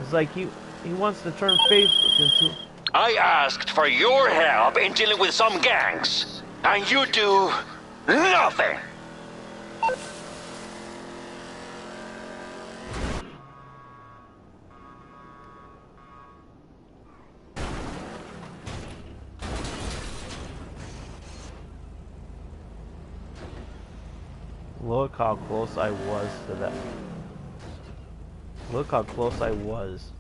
It's like he wants to turn Facebook into... I asked for your help in dealing with some gangs, and you do nothing. Look how close I was to that. Look how close I was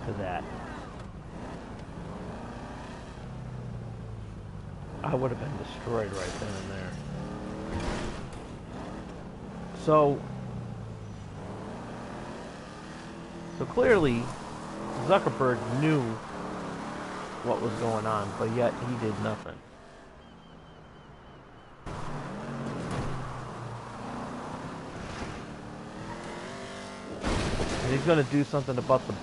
to that. I would have been destroyed right then and there. So clearly Zuckerberg knew what was going on, but yet he did nothing. He's going to do something about the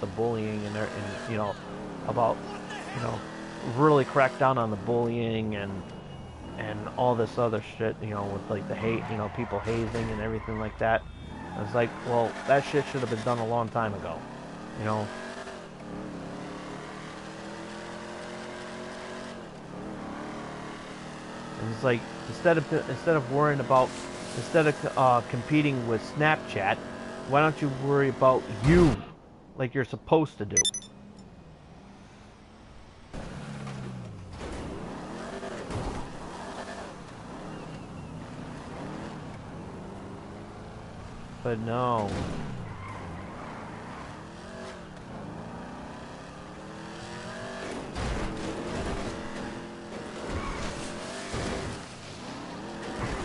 bullying and you know, about, you know, really crack down on the bullying and all this other shit, you know, with like the hate, you know, people hazing and everything like that. It's like, well, that shit should have been done a long time ago, you know. And it's like instead of worrying about competing with Snapchat, why don't you worry about you like you're supposed to do? But no.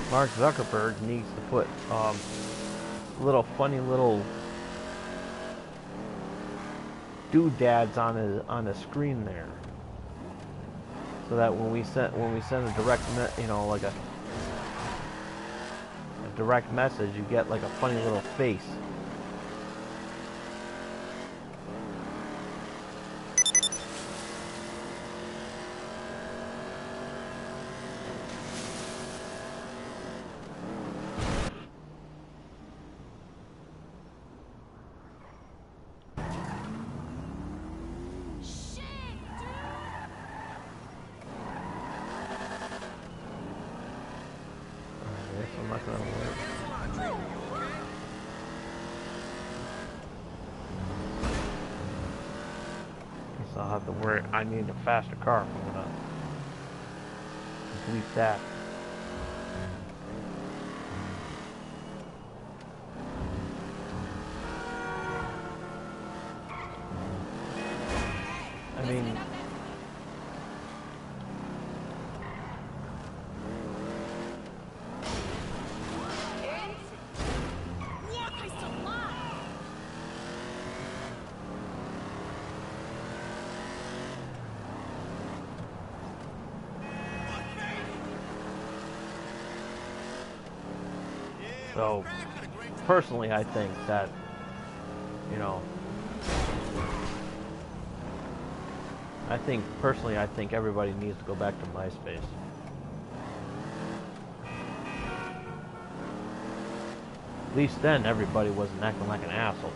Mark Zuckerberg needs to put little funny little doodads on the screen there, so that when we send a direct like a direct message, you get like a funny little face. I'll have to worry. I need a faster car if I'm gonna complete that. I mean, so personally, I think that, you know, I think everybody needs to go back to MySpace. At least then everybody wasn't acting like an asshole.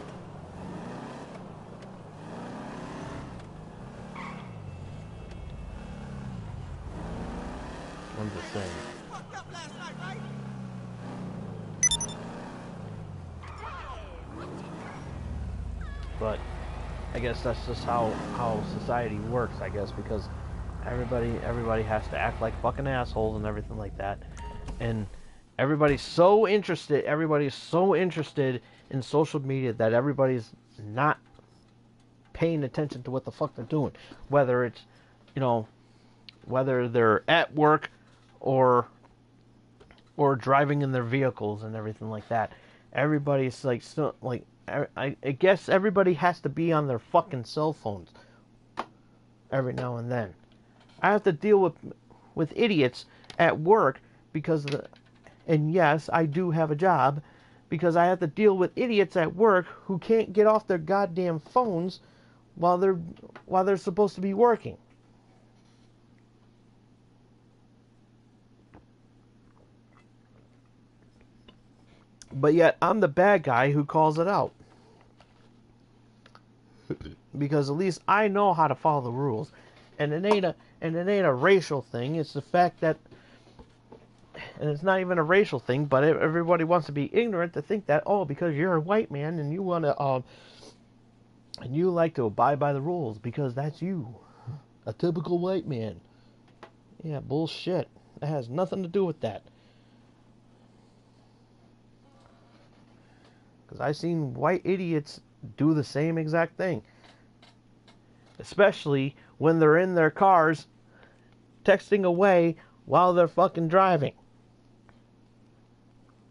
I'm just saying. But I guess that's just how society works, I guess, because everybody has to act like fucking assholes and everything like that. And everybody's so interested in social media that everybody's not paying attention to what the fuck they're doing. Whether it's, you know, whether they're at work or driving in their vehicles and everything like that. Everybody's like still like I guess everybody has to be on their fucking cell phones every now and then. I have to deal with idiots at work because of the, and yes, I do have a job because I have to deal with idiots at work who can't get off their goddamn phones while they're supposed to be working. But yet I'm the bad guy who calls it out. Because at least I know how to follow the rules. And it ain't a racial thing. It's the fact that, and it's not even a racial thing, but everybody wants to be ignorant to think that, oh, because you're a white man and you want to and you like to abide by the rules because that's you, a typical white man. Yeah, bullshit. That has nothing to do with that. Because I've seen white idiots do the same exact thing. Especially when they're in their cars texting away while they're fucking driving.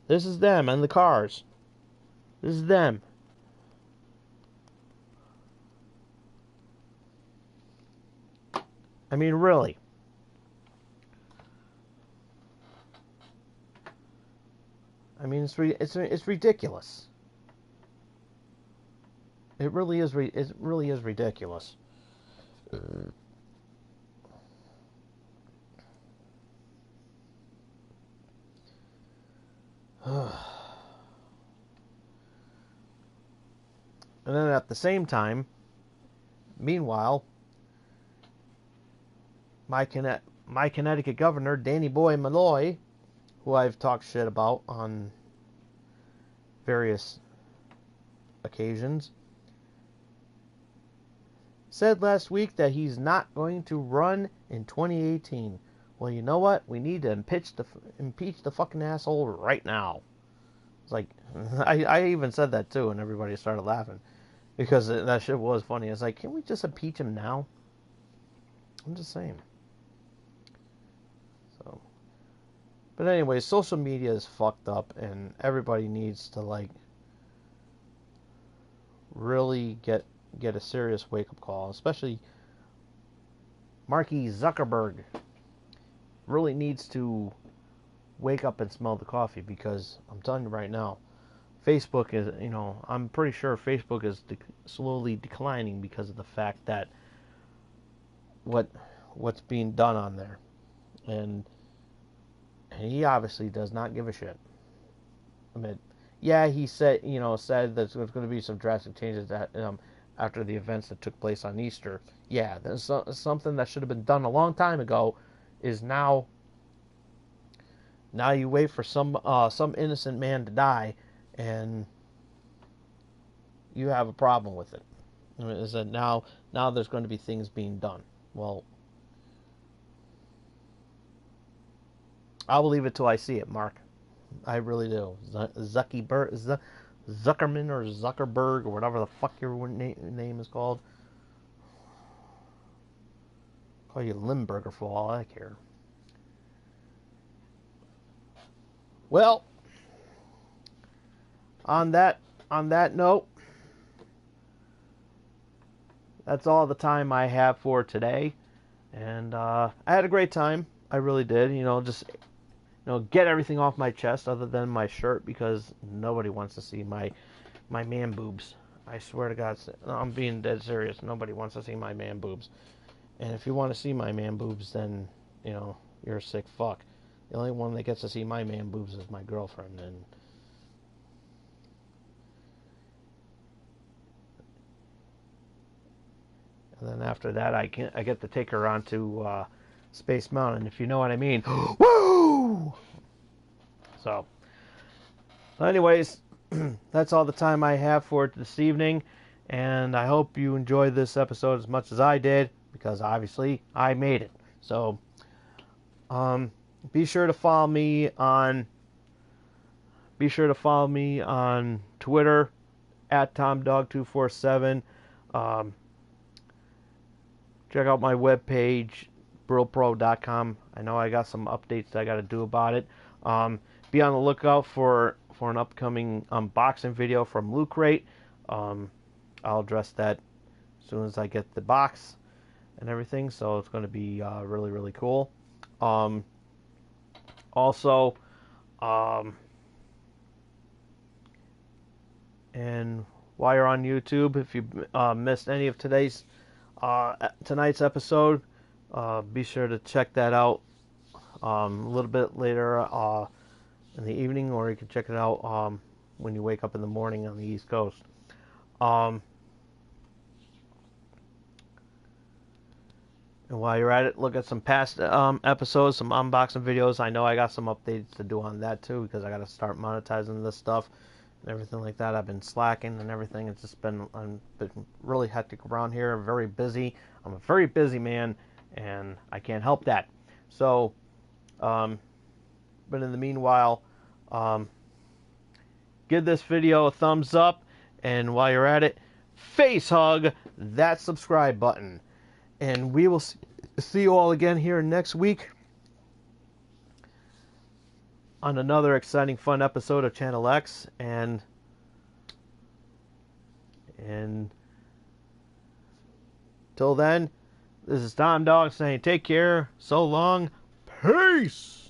This is them in the cars. This is them. I mean, really. I mean, it's ridiculous. It really is ridiculous. And then at the same time, meanwhile, my Connecticut governor, Danny Boy Malloy, who I've talked shit about on various occasions, said last week that he's not going to run in 2018. Well, you know what? We need to impeach the fucking asshole right now. It's like, I even said that too, and everybody started laughing. Because that shit was funny. It's like, can we just impeach him now? I'm just saying. So, but anyway, social media is fucked up, and everybody needs to, like, really get a serious wake-up call. Especially Marky Zuckerberg really needs to wake up and smell the coffee, because I'm telling you right now, Facebook is, I'm pretty sure Facebook is slowly declining because of the fact that what's being done on there, and he obviously does not give a shit. I mean, yeah, he said that there's going to be some drastic changes that after the events that took place on Easter. Yeah, there's something that should have been done a long time ago is now you wait for some innocent man to die, and you have a problem with it. I mean, is that now there's going to be things being done. Well, I'll believe it till I see it, Mark. I really do. Zuckerman or Zuckerberg or whatever the fuck your name is called. I'll call you Limburger for all I care. Well, on that note, that's all the time I have for today, and I had a great time. I really did. Just get everything off my chest, other than my shirt, because nobody wants to see my man boobs. I swear to God, I'm being dead serious. Nobody wants to see my man boobs. And if you want to see my man boobs, then you're a sick fuck. The only one that gets to see my man boobs is my girlfriend, and then after that, I get to take her onto Space Mountain, if you know what I mean. Woo! So, anyways, that's all the time I have for this evening, and I hope you enjoyed this episode as much as I did, because obviously I made it. So, be sure to follow me on Twitter at TomDog247. Check out my webpage, BrillPro.com. I know I got some updates that I got to do about it. Be on the lookout for an upcoming unboxing video from Loot Crate. I'll address that as soon as I get the box and everything. So it's going to be really, really cool. Also, and while you're on YouTube, if you missed any of tonight's episode, be sure to check that out a little bit later in the evening, or you can check it out when you wake up in the morning on the East Coast. And while you're at it, look at some past episodes, some unboxing videos. I know I got some updates to do on that too, because I got to start monetizing this stuff and everything like that. I've been slacking and everything. It's just been really hectic around here. Very busy. I'm a very busy man, and I can't help that. So, but in the meanwhile, give this video a thumbs up, and while you're at it, face hug that subscribe button. And we will see you all again here next week on another exciting, fun episode of Channel X. And till then, this is Tom Dog saying take care, so long, peace!